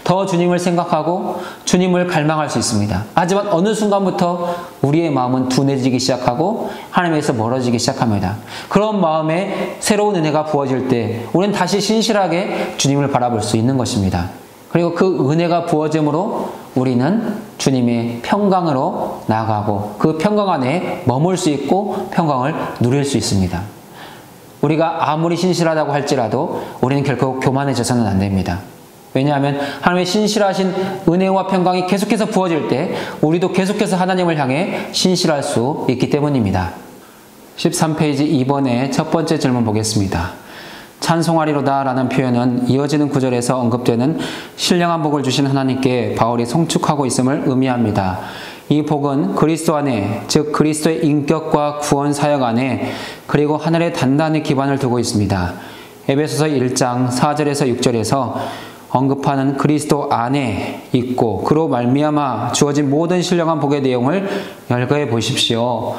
더 주님을 생각하고 주님을 갈망할 수 있습니다. 하지만 어느 순간부터 우리의 마음은 둔해지기 시작하고 하나님에서 멀어지기 시작합니다. 그런 마음에 새로운 은혜가 부어질 때 우리는 다시 신실하게 주님을 바라볼 수 있는 것입니다. 그리고 그 은혜가 부어짐으로 우리는 주님의 평강으로 나아가고 그 평강 안에 머물 수 있고 평강을 누릴 수 있습니다. 우리가 아무리 신실하다고 할지라도 우리는 결코 교만해져서는 안 됩니다. 왜냐하면 하나님의 신실하신 은혜와 평강이 계속해서 부어질 때 우리도 계속해서 하나님을 향해 신실할 수 있기 때문입니다. 13페이지 2번의 첫 번째 질문 보겠습니다. 찬송하리로다 라는 표현은 이어지는 구절에서 언급되는 신령한 복을 주신 하나님께 바울이 송축하고 있음을 의미합니다. 이 복은 그리스도 안에, 즉 그리스도의 인격과 구원 사역 안에 그리고 하늘에 단단히 기반을 두고 있습니다. 에베소서 1장 4절에서 6절에서 언급하는 그리스도 안에 있고 그로 말미암아 주어진 모든 신령한 복의 내용을 열거해 보십시오.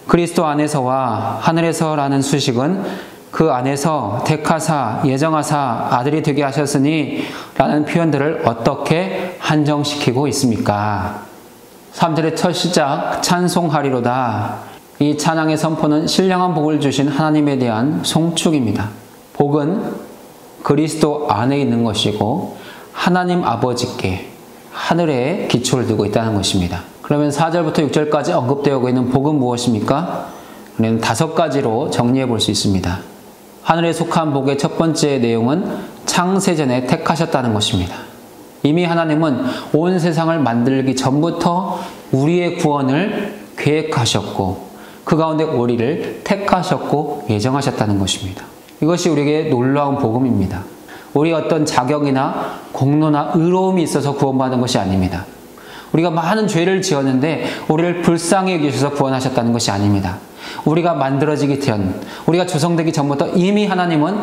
그리스도 안에서와 하늘에서라는 수식은 그 안에서 택하사 예정하사 아들이 되게 하셨으니 라는 표현들을 어떻게 한정시키고 있습니까? 3절의 첫 시작 찬송하리로다. 이 찬양의 선포는 신령한 복을 주신 하나님에 대한 송축입니다. 복은 그리스도 안에 있는 것이고 하나님 아버지께 하늘에 기초를 두고 있다는 것입니다. 그러면 4절부터 6절까지 언급되어 있는 복은 무엇입니까? 우리는 5가지로 정리해 볼 수 있습니다. 하늘에 속한 복의 첫 번째 내용은 창세전에 택하셨다는 것입니다. 이미 하나님은 온 세상을 만들기 전부터 우리의 구원을 계획하셨고 그 가운데 우리를 택하셨고 예정하셨다는 것입니다. 이것이 우리에게 놀라운 복음입니다. 우리 어떤 자격이나 공로나 의로움이 있어서 구원받은 것이 아닙니다. 우리가 많은 죄를 지었는데 우리를 불쌍히 여기셔서 구원하셨다는 것이 아닙니다. 우리가 만들어지기 전, 우리가 조성되기 전부터 이미 하나님은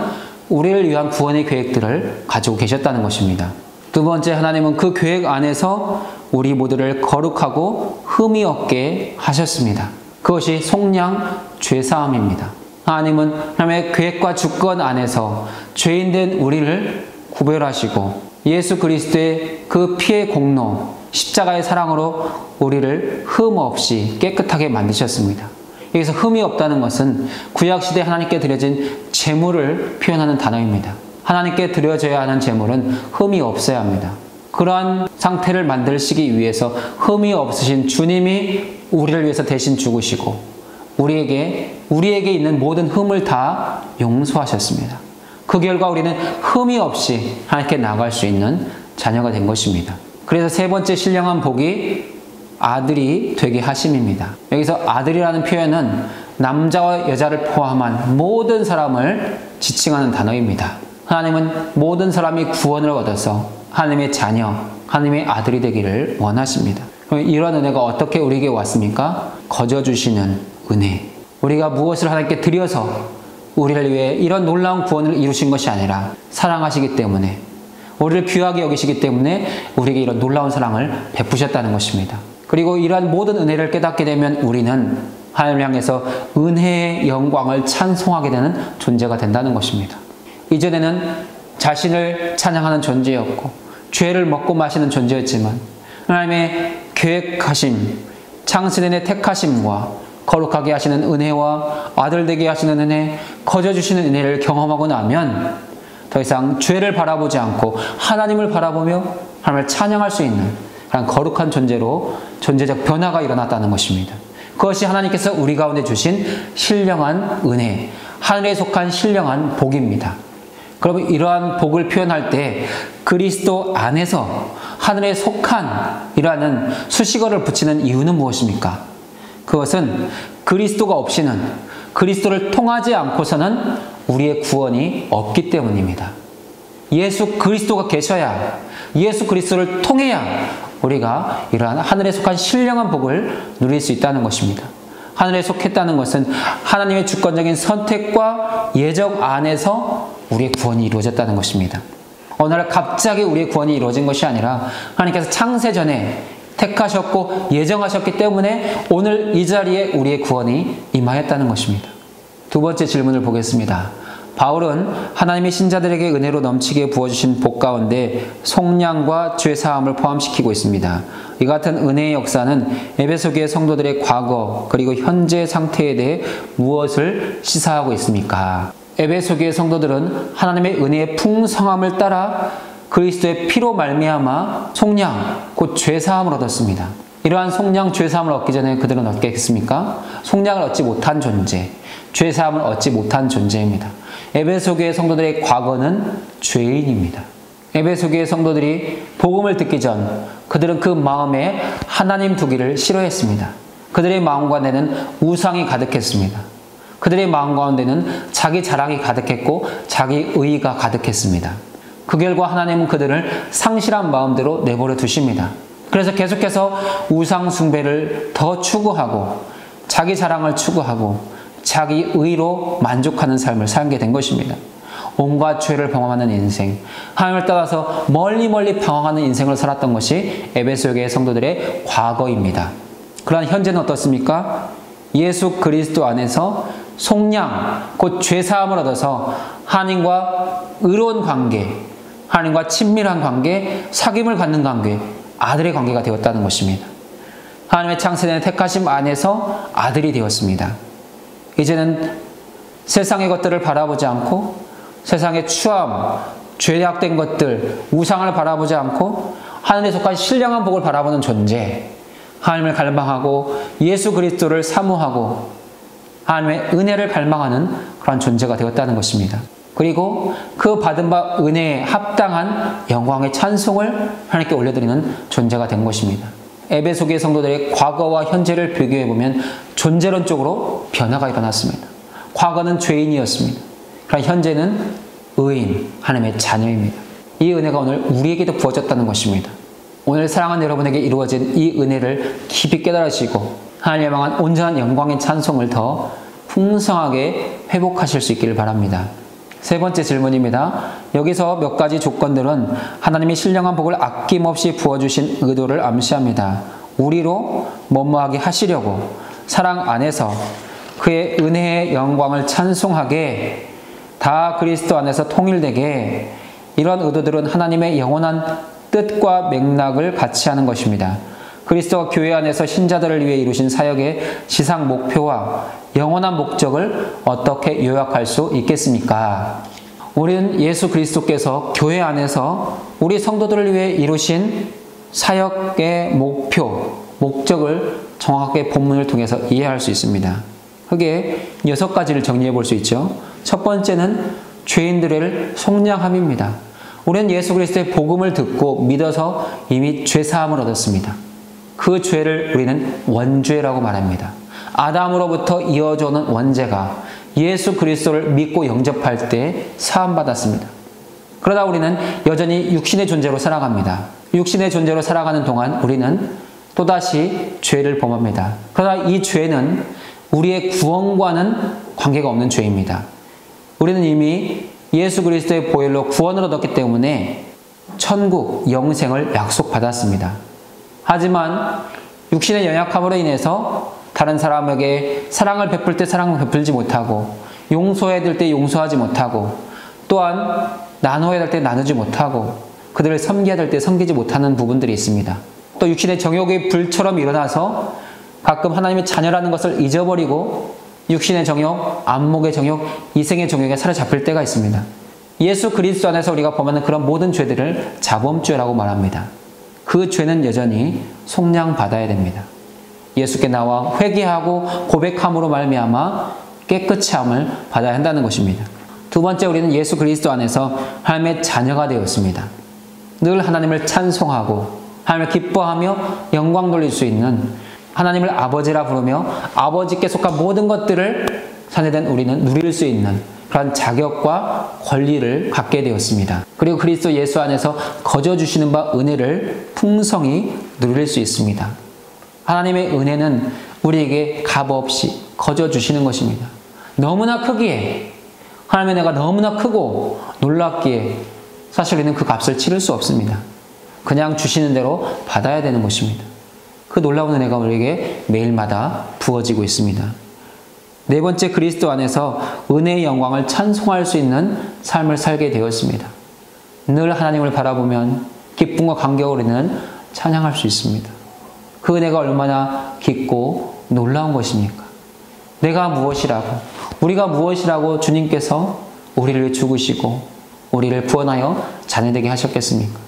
우리를 위한 구원의 계획들을 가지고 계셨다는 것입니다. 두 번째, 하나님은 그 계획 안에서 우리 모두를 거룩하고 흠이 없게 하셨습니다. 그것이 속량 죄사함입니다. 하나님은 하나님의 계획과 주권 안에서 죄인된 우리를 구별하시고 예수 그리스도의 그 피의 공로, 십자가의 사랑으로 우리를 흠 없이 깨끗하게 만드셨습니다. 여기서 흠이 없다는 것은 구약시대 하나님께 드려진 제물을 표현하는 단어입니다. 하나님께 드려져야 하는 제물은 흠이 없어야 합니다. 그러한 상태를 만드시기 위해서 흠이 없으신 주님이 우리를 위해서 대신 죽으시고 우리에게 있는 모든 흠을 다 용서하셨습니다. 그 결과 우리는 흠이 없이 하나님께 나아갈 수 있는 자녀가 된 것입니다. 그래서 세 번째 신령한 복이 아들이 되게 하심입니다. 여기서 아들이라는 표현은 남자와 여자를 포함한 모든 사람을 지칭하는 단어입니다. 하나님은 모든 사람이 구원을 얻어서 하나님의 자녀, 하나님의 아들이 되기를 원하십니다. 이런 은혜가 어떻게 우리에게 왔습니까? 거저주시는 은혜. 우리가 무엇을 하나님께 드려서 우리를 위해 이런 놀라운 구원을 이루신 것이 아니라 사랑하시기 때문에 우리를 귀하게 여기시기 때문에 우리에게 이런 놀라운 사랑을 베푸셨다는 것입니다. 그리고 이러한 모든 은혜를 깨닫게 되면 우리는 하나님을 향해서 은혜의 영광을 찬송하게 되는 존재가 된다는 것입니다. 이전에는 자신을 찬양하는 존재였고 죄를 먹고 마시는 존재였지만 하나님의 계획하심, 창세전의 택하심과 거룩하게 하시는 은혜와 아들 되게 하시는 은혜, 거저주시는 은혜를 경험하고 나면 더 이상 죄를 바라보지 않고 하나님을 바라보며 하나님을 찬양할 수 있는 그런 거룩한 존재로 존재적 변화가 일어났다는 것입니다. 그것이 하나님께서 우리 가운데 주신 신령한 은혜, 하늘에 속한 신령한 복입니다. 그러면 이러한 복을 표현할 때 그리스도 안에서 하늘에 속한 이라는 수식어를 붙이는 이유는 무엇입니까? 그것은 그리스도가 없이는, 그리스도를 통하지 않고서는 우리의 구원이 없기 때문입니다. 예수 그리스도가 계셔야, 예수 그리스도를 통해야 우리가 이러한 하늘에 속한 신령한 복을 누릴 수 있다는 것입니다. 하늘에 속했다는 것은 하나님의 주권적인 선택과 예정 안에서 우리의 구원이 이루어졌다는 것입니다. 어느 날 갑자기 우리의 구원이 이루어진 것이 아니라 하나님께서 창세전에 택하셨고 예정하셨기 때문에 오늘 이 자리에 우리의 구원이 임하였다는 것입니다. 두 번째 질문을 보겠습니다. 바울은 하나님의 신자들에게 은혜로 넘치게 부어주신 복 가운데 속량과 죄사함을 포함시키고 있습니다. 이 같은 은혜의 역사는 에베소 교회 성도들의 과거 그리고 현재 상태에 대해 무엇을 시사하고 있습니까? 에베소 교회 성도들은 하나님의 은혜의 풍성함을 따라 그리스도의 피로 말미암아 속량, 곧 죄사함을 얻었습니다. 이러한 속량, 죄사함을 얻기 전에 그들은 어떻게 했습니까? 속량을 얻지 못한 존재, 죄사함을 얻지 못한 존재입니다. 에베소 교회 성도들의 과거는 죄인입니다. 에베소 교회 성도들이 복음을 듣기 전 그들은 그 마음에 하나님 두기를 싫어했습니다. 그들의 마음 가운데는 우상이 가득했습니다. 그들의 마음 가운데는 자기 자랑이 가득했고 자기 의의가 가득했습니다. 그 결과 하나님은 그들을 상실한 마음대로 내버려 두십니다. 그래서 계속해서 우상 숭배를 더 추구하고 자기 자랑을 추구하고 자기 의로 만족하는 삶을 살게 된 것입니다. 온갖 죄를 범하는 인생, 하나님을 따라서 멀리 방황하는 인생을 살았던 것이 에베소 교회 성도들의 과거입니다. 그러나 현재는 어떻습니까? 예수 그리스도 안에서 속량, 곧 죄사함을 얻어서 하나님과 의로운 관계, 하나님과 친밀한 관계, 사귐을 갖는 관계, 아들의 관계가 되었다는 것입니다. 하나님의 창세된 택하심 안에서 아들이 되었습니다. 이제는 세상의 것들을 바라보지 않고 세상의 추함, 죄악된 것들, 우상을 바라보지 않고 하늘에 속한 신령한 복을 바라보는 존재, 하나님을 갈망하고 예수 그리스도를 사모하고 하나님의 은혜를 갈망하는 그런 존재가 되었다는 것입니다. 그리고 그 받은 바 은혜에 합당한 영광의 찬송을 하나님께 올려드리는 존재가 된 것입니다. 에베소 교회 성도들의 과거와 현재를 비교해보면 존재론적으로 변화가 일어났습니다. 과거는 죄인이었습니다. 그러나 현재는 의인, 하나님의 자녀입니다. 이 은혜가 오늘 우리에게도 부어졌다는 것입니다. 오늘 사랑하는 여러분에게 이루어진 이 은혜를 깊이 깨달으시고 하나님을 향한 온전한 영광의 찬송을 더 풍성하게 회복하실 수 있기를 바랍니다. 세 번째 질문입니다. 여기서 몇 가지 조건들은 하나님이 신령한 복을 아낌없이 부어주신 의도를 암시합니다. 우리로 뭐뭐하게 하시려고 사랑 안에서 그의 은혜의 영광을 찬송하게 다 그리스도 안에서 통일되게 이런 의도들은 하나님의 영원한 뜻과 맥락을 같이 하는 것입니다. 그리스도가 교회 안에서 신자들을 위해 이루신 사역의 지상 목표와 영원한 목적을 어떻게 요약할 수 있겠습니까? 우리는 예수 그리스도께서 교회 안에서 우리 성도들을 위해 이루신 사역의 목표, 목적을 정확하게 본문을 통해서 이해할 수 있습니다. 크게 6가지를 정리해 볼 수 있죠. 첫 번째는 죄인들을 속량함입니다. 우리는 예수 그리스도의 복음을 듣고 믿어서 이미 죄사함을 얻었습니다. 그 죄를 우리는 원죄라고 말합니다. 아담으로부터 이어져 오는 원죄가 예수 그리스도를 믿고 영접할 때 사함받았습니다. 그러다 우리는 여전히 육신의 존재로 살아갑니다. 육신의 존재로 살아가는 동안 우리는 또다시 죄를 범합니다. 그러나 이 죄는 우리의 구원과는 관계가 없는 죄입니다. 우리는 이미 예수 그리스도의 보혈로 구원을 얻었기 때문에 천국, 영생을 약속받았습니다. 하지만 육신의 연약함으로 인해서 다른 사람에게 사랑을 베풀 때 사랑을 베풀지 못하고 용서해야 될 때 용서하지 못하고 또한 나눠야 될 때 나누지 못하고 그들을 섬겨야 될 때 섬기지 못하는 부분들이 있습니다. 또 육신의 정욕이 불처럼 일어나서 가끔 하나님의 자녀라는 것을 잊어버리고 육신의 정욕, 안목의 정욕, 이생의 정욕에 사로잡힐 때가 있습니다. 예수 그리스도 안에서 우리가 범하는 그런 모든 죄들을 자범죄라고 말합니다. 그 죄는 여전히 속량받아야 됩니다. 예수께 나와 회개하고 고백함으로 말미암아 깨끗이 함을 받아야 한다는 것입니다. 두 번째, 우리는 예수 그리스도 안에서 하나님의 자녀가 되었습니다. 늘 하나님을 찬송하고 하나님을 기뻐하며 영광 돌릴 수 있는, 하나님을 아버지라 부르며 아버지께 속한 모든 것들을 자녀된 우리는 누릴 수 있는 그런 자격과 권리를 갖게 되었습니다. 그리고 그리스도 예수 안에서 거저 주시는 바 은혜를 풍성히 누릴 수 있습니다. 하나님의 은혜는 우리에게 값없이 거저 주시는 것입니다. 너무나 크기에, 하나님의 은혜가 너무나 크고 놀랍기에 사실 우리는 그 값을 치를 수 없습니다. 그냥 주시는 대로 받아야 되는 것입니다. 그 놀라운 은혜가 우리에게 매일마다 부어지고 있습니다. 네 번째, 그리스도 안에서 은혜의 영광을 찬송할 수 있는 삶을 살게 되었습니다. 늘 하나님을 바라보면 기쁨과 감격으로 우리는 찬양할 수 있습니다. 그 은혜가 얼마나 깊고 놀라운 것입니까? 내가 무엇이라고, 우리가 무엇이라고 주님께서 우리를 죽으시고 우리를 구원하여 자녀되게 하셨겠습니까?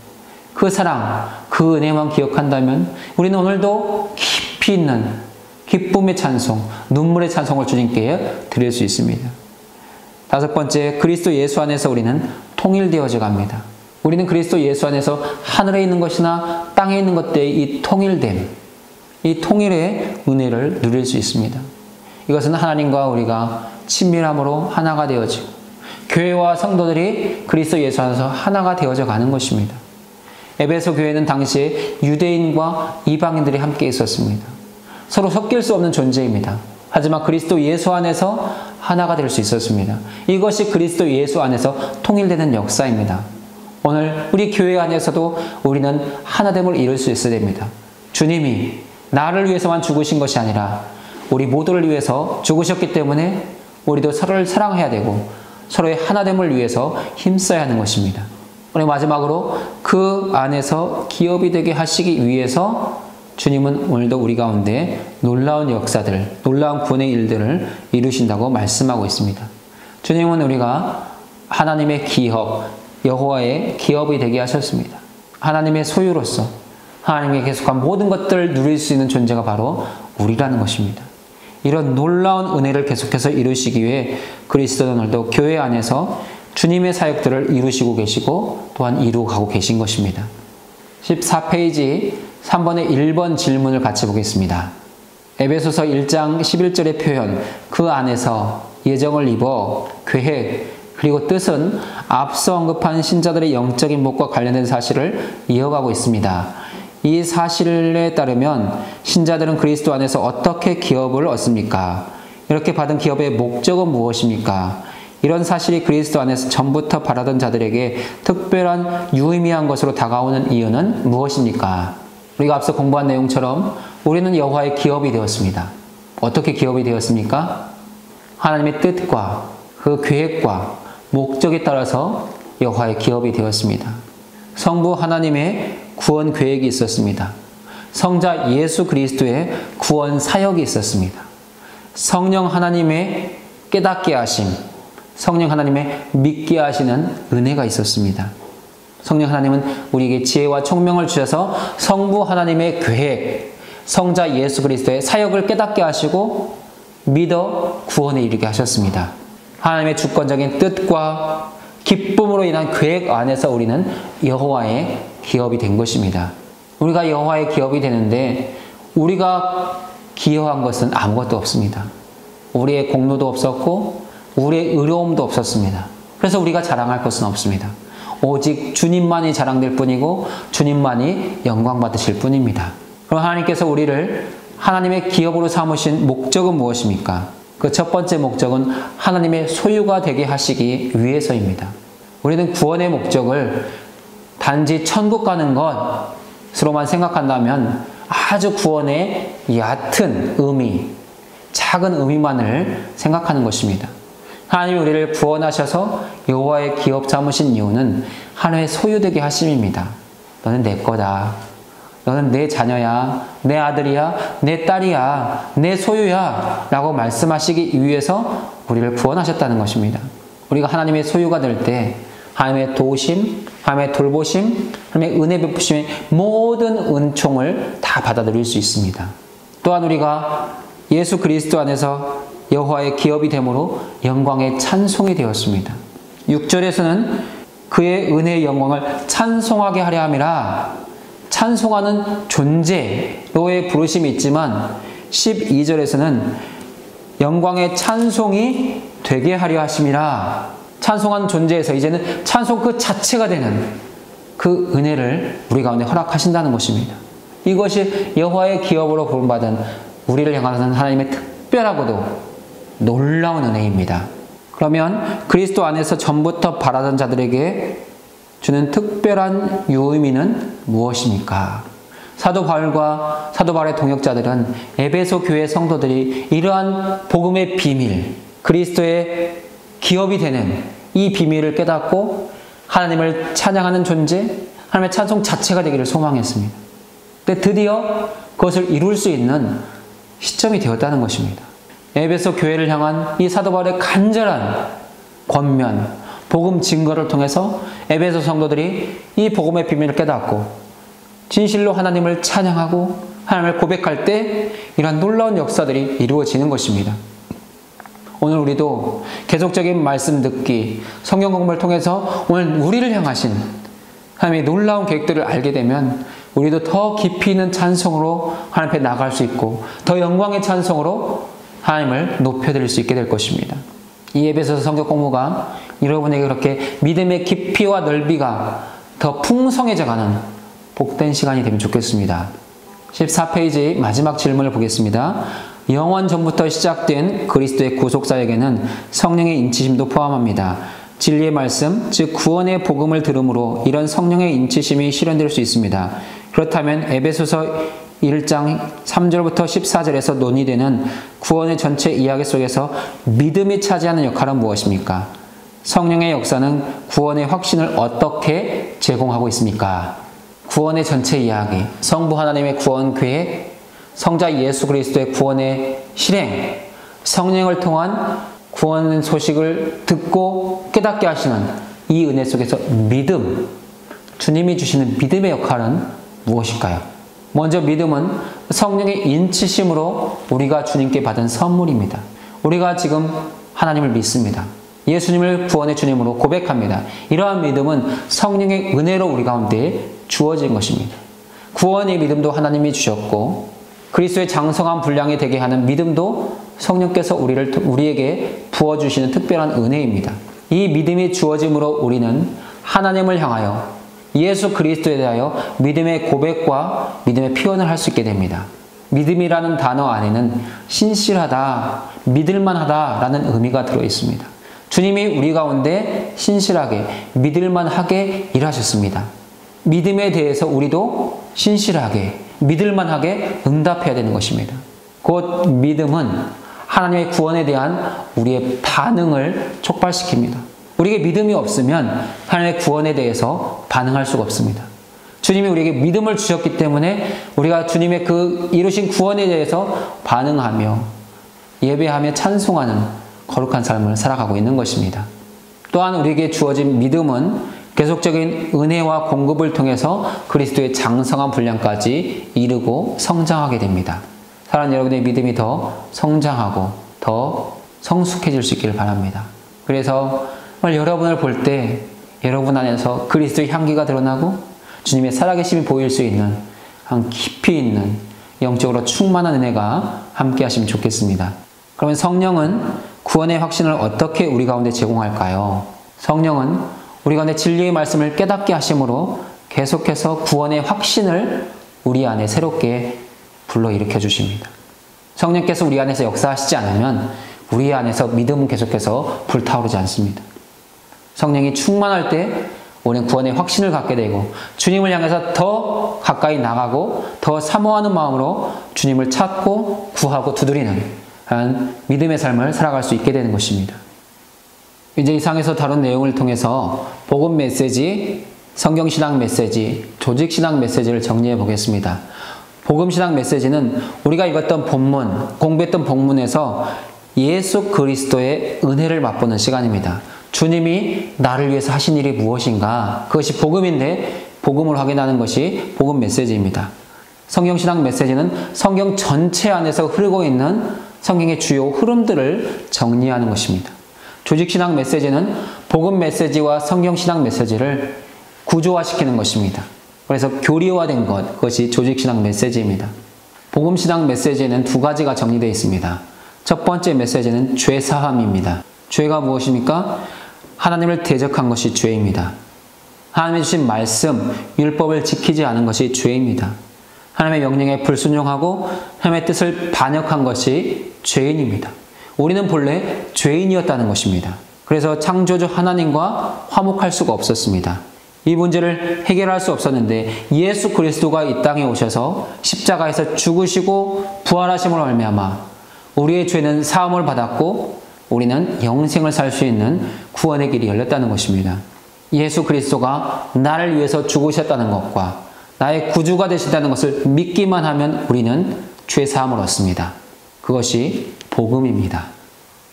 그 사랑, 그 은혜만 기억한다면 우리는 오늘도 깊이 있는 기쁨의 찬송, 눈물의 찬송을 주님께 드릴 수 있습니다. 다섯 번째, 그리스도 예수 안에서 우리는 통일되어져 갑니다. 우리는 그리스도 예수 안에서 하늘에 있는 것이나 땅에 있는 것들의 이 통일됨, 이 통일의 은혜를 누릴 수 있습니다. 이것은 하나님과 우리가 친밀함으로 하나가 되어지고 교회와 성도들이 그리스도 예수 안에서 하나가 되어져 가는 것입니다. 에베소 교회는 당시에 유대인과 이방인들이 함께 있었습니다. 서로 섞일 수 없는 존재입니다. 하지만 그리스도 예수 안에서 하나가 될 수 있었습니다. 이것이 그리스도 예수 안에서 통일되는 역사입니다. 오늘 우리 교회 안에서도 우리는 하나됨을 이룰 수 있어야 됩니다. 주님이 나를 위해서만 죽으신 것이 아니라 우리 모두를 위해서 죽으셨기 때문에 우리도 서로를 사랑해야 되고 서로의 하나됨을 위해서 힘써야 하는 것입니다. 오늘 마지막으로 그 안에서 기업이 되게 하시기 위해서 주님은 오늘도 우리 가운데 놀라운 역사들, 놀라운 구원의 일들을 이루신다고 말씀하고 있습니다. 주님은 우리가 하나님의 기업, 여호와의 기업이 되게 하셨습니다. 하나님의 소유로서 하나님의 계속한 모든 것들을 누릴 수 있는 존재가 바로 우리라는 것입니다. 이런 놀라운 은혜를 계속해서 이루시기 위해 그리스도는 오늘도 교회 안에서 주님의 사역들을 이루시고 계시고 또한 이루어가고 계신 것입니다. 14페이지 3번의 1번 질문을 같이 보겠습니다. 에베소서 1장 11절의 표현, 그 안에서 예정을 입어 계획, 그리고 뜻은 앞서 언급한 신자들의 영적인 복과 관련된 사실을 이어가고 있습니다. 이 사실에 따르면 신자들은 그리스도 안에서 어떻게 기업을 얻습니까? 이렇게 받은 기업의 목적은 무엇입니까? 이런 사실이 그리스도 안에서 전부터 바라던 자들에게 특별한 유의미한 것으로 다가오는 이유는 무엇입니까? 우리가 앞서 공부한 내용처럼 우리는 여호와의 기업이 되었습니다. 어떻게 기업이 되었습니까? 하나님의 뜻과 그 계획과 목적에 따라서 여호와의 기업이 되었습니다. 성부 하나님의 구원 계획이 있었습니다. 성자 예수 그리스도의 구원 사역이 있었습니다. 성령 하나님의 깨닫게 하심, 성령 하나님의 믿게 하시는 은혜가 있었습니다. 성령 하나님은 우리에게 지혜와 총명을 주셔서 성부 하나님의 계획, 성자 예수 그리스도의 사역을 깨닫게 하시고 믿어 구원에 이르게 하셨습니다. 하나님의 주권적인 뜻과 기쁨으로 인한 계획 안에서 우리는 여호와의 기업이 된 것입니다. 우리가 여호와의 기업이 되는데 우리가 기여한 것은 아무것도 없습니다. 우리의 공로도 없었고 우리의 의로움도 없었습니다. 그래서 우리가 자랑할 것은 없습니다. 오직 주님만이 자랑될 뿐이고 주님만이 영광 받으실 뿐입니다. 그럼 하나님께서 우리를 하나님의 기업으로 삼으신 목적은 무엇입니까? 그 첫 번째 목적은 하나님의 소유가 되게 하시기 위해서입니다. 우리는 구원의 목적을 단지 천국 가는 것으로만 생각한다면 아주 구원의 얕은 의미, 작은 의미만을 생각하는 것입니다. 하나님이 우리를 구원하셔서 여호와의 기업 삼으신 이유는 하나님의 소유되게 하심입니다. 너는 내 거다. 너는 내 자녀야, 내 아들이야, 내 딸이야, 내 소유야 라고 말씀하시기 위해서 우리를 구원하셨다는 것입니다. 우리가 하나님의 소유가 될 때 하나님의 도우심, 하나님의 돌보심, 하나님의 은혜 베푸심의 모든 은총을 다 받아들일 수 있습니다. 또한 우리가 예수 그리스도 안에서 여호와의 기업이 되므로 영광의 찬송이 되었습니다. 6절에서는 그의 은혜의 영광을 찬송하게 하려 함이라, 찬송하는 존재로의 부르심이 있지만 12절에서는 영광의 찬송이 되게 하려 하심이라, 찬송하는 존재에서 이제는 찬송 그 자체가 되는 그 은혜를 우리 가운데 허락하신다는 것입니다. 이것이 여호와의 기업으로 부름받은 우리를 향하는 하나님의 특별하고도 놀라운 은혜입니다. 그러면 그리스도 안에서 전부터 바라던 자들에게 주는 특별한 유의미는 무엇입니까? 사도 바울의 동역자들은 에베소 교회 성도들이 이러한 복음의 비밀, 그리스도의 기업이 되는 이 비밀을 깨닫고 하나님을 찬양하는 존재, 하나님의 찬송 자체가 되기를 소망했습니다. 근데 드디어 그것을 이룰 수 있는 시점이 되었다는 것입니다. 에베소 교회를 향한 이 사도 바울의 간절한 권면, 복음 증거를 통해서 에베소 성도들이 이 복음의 비밀을 깨닫고 진실로 하나님을 찬양하고 하나님을 고백할 때 이러한 놀라운 역사들이 이루어지는 것입니다. 오늘 우리도 계속적인 말씀 듣기, 성경 공부를 통해서 오늘 우리를 향하신 하나님의 놀라운 계획들을 알게 되면 우리도 더 깊이 있는 찬송으로 하나님 앞에 나갈 수 있고 더 영광의 찬송으로 하나님을 높여드릴 수 있게 될 것입니다. 이 에베소서 성경 공부가 여러분에게 그렇게 믿음의 깊이와 넓이가 더 풍성해져가는 복된 시간이 되면 좋겠습니다. 14페이지 마지막 질문을 보겠습니다. 영원 전부터 시작된 그리스도의 구속사역에는 성령의 인치심도 포함합니다. 진리의 말씀, 즉 구원의 복음을 들음으로 이런 성령의 인치심이 실현될 수 있습니다. 그렇다면 에베소서 1장 3절부터 14절에서 논의되는 구원의 전체 이야기 속에서 믿음이 차지하는 역할은 무엇입니까? 성령의 역사는 구원의 확신을 어떻게 제공하고 있습니까? 구원의 전체 이야기, 성부 하나님의 구원 계획, 성자 예수 그리스도의 구원의 실행, 성령을 통한 구원 소식을 듣고 깨닫게 하시는 이 은혜 속에서 믿음, 주님이 주시는 믿음의 역할은 무엇일까요? 먼저 믿음은 성령의 인치심으로 우리가 주님께 받은 선물입니다. 우리가 지금 하나님을 믿습니다. 예수님을 구원의 주님으로 고백합니다. 이러한 믿음은 성령의 은혜로 우리 가운데 주어진 것입니다. 구원의 믿음도 하나님이 주셨고 그리스도의 장성한 분량이 되게 하는 믿음도 성령께서 우리에게 부어주시는 특별한 은혜입니다. 이 믿음이 주어짐으로 우리는 하나님을 향하여 예수 그리스도에 대하여 믿음의 고백과 믿음의 표현을 할 수 있게 됩니다. 믿음이라는 단어 안에는 신실하다, 믿을만하다라는 의미가 들어있습니다. 주님이 우리 가운데 신실하게, 믿을만하게 일하셨습니다. 믿음에 대해서 우리도 신실하게, 믿을만하게 응답해야 되는 것입니다. 곧 믿음은 하나님의 구원에 대한 우리의 반응을 촉발시킵니다. 우리에게 믿음이 없으면 하나님의 구원에 대해서 반응할 수가 없습니다. 주님이 우리에게 믿음을 주셨기 때문에 우리가 주님의 그 이루신 구원에 대해서 반응하며 예배하며 찬송하는 거룩한 삶을 살아가고 있는 것입니다. 또한 우리에게 주어진 믿음은 계속적인 은혜와 공급을 통해서 그리스도의 장성한 분량까지 이루고 성장하게 됩니다. 사랑하는 여러분의 믿음이 더 성장하고 더 성숙해질 수 있기를 바랍니다. 그래서 여러분을 볼 때 여러분 안에서 그리스도의 향기가 드러나고 주님의 살아계심이 보일 수 있는 깊이 있는 영적으로 충만한 은혜가 함께 하시면 좋겠습니다. 그러면 성령은 구원의 확신을 어떻게 우리 가운데 제공할까요? 성령은 우리 가운데 진리의 말씀을 깨닫게 하심으로 계속해서 구원의 확신을 우리 안에 새롭게 불러일으켜 주십니다. 성령께서 우리 안에서 역사하시지 않으면 우리 안에서 믿음은 계속해서 불타오르지 않습니다. 성령이 충만할 때 우리는 구원의 확신을 갖게 되고 주님을 향해서 더 가까이 나가고 더 사모하는 마음으로 주님을 찾고 구하고 두드리는 믿음의 삶을 살아갈 수 있게 되는 것입니다. 이제 이 상에서 다룬 내용을 통해서 복음 메시지, 성경신앙 메시지, 조직신앙 메시지를 정리해 보겠습니다. 복음신앙 메시지는 우리가 읽었던 본문, 공부했던 본문에서 예수 그리스도의 은혜를 맛보는 시간입니다. 주님이 나를 위해서 하신 일이 무엇인가? 그것이 복음인데 복음을 확인하는 것이 복음 메시지입니다. 성경신앙 메시지는 성경 전체 안에서 흐르고 있는 성경의 주요 흐름들을 정리하는 것입니다. 조직신앙 메시지는 복음 메시지와 성경신앙 메시지를 구조화시키는 것입니다. 그래서 교리화된 것, 그것이 조직신앙 메시지입니다. 복음신앙 메시지에는 두 가지가 정리되어 있습니다. 첫 번째 메시지는 죄사함입니다. 죄가 무엇입니까? 하나님을 대적한 것이 죄입니다. 하나님이 주신 말씀, 율법을 지키지 않은 것이 죄입니다. 하나님의 명령에 불순종하고 하나님의 뜻을 반역한 것이 죄인입니다. 우리는 본래 죄인이었다는 것입니다. 그래서 창조주 하나님과 화목할 수가 없었습니다. 이 문제를 해결할 수 없었는데 예수 그리스도가 이 땅에 오셔서 십자가에서 죽으시고 부활하심으로 말미암아 우리의 죄는 사함을 받았고 우리는 영생을 살 수 있는 구원의 길이 열렸다는 것입니다. 예수 그리스도가 나를 위해서 죽으셨다는 것과 나의 구주가 되신다는 것을 믿기만 하면 우리는 죄사함을 얻습니다. 그것이 복음입니다.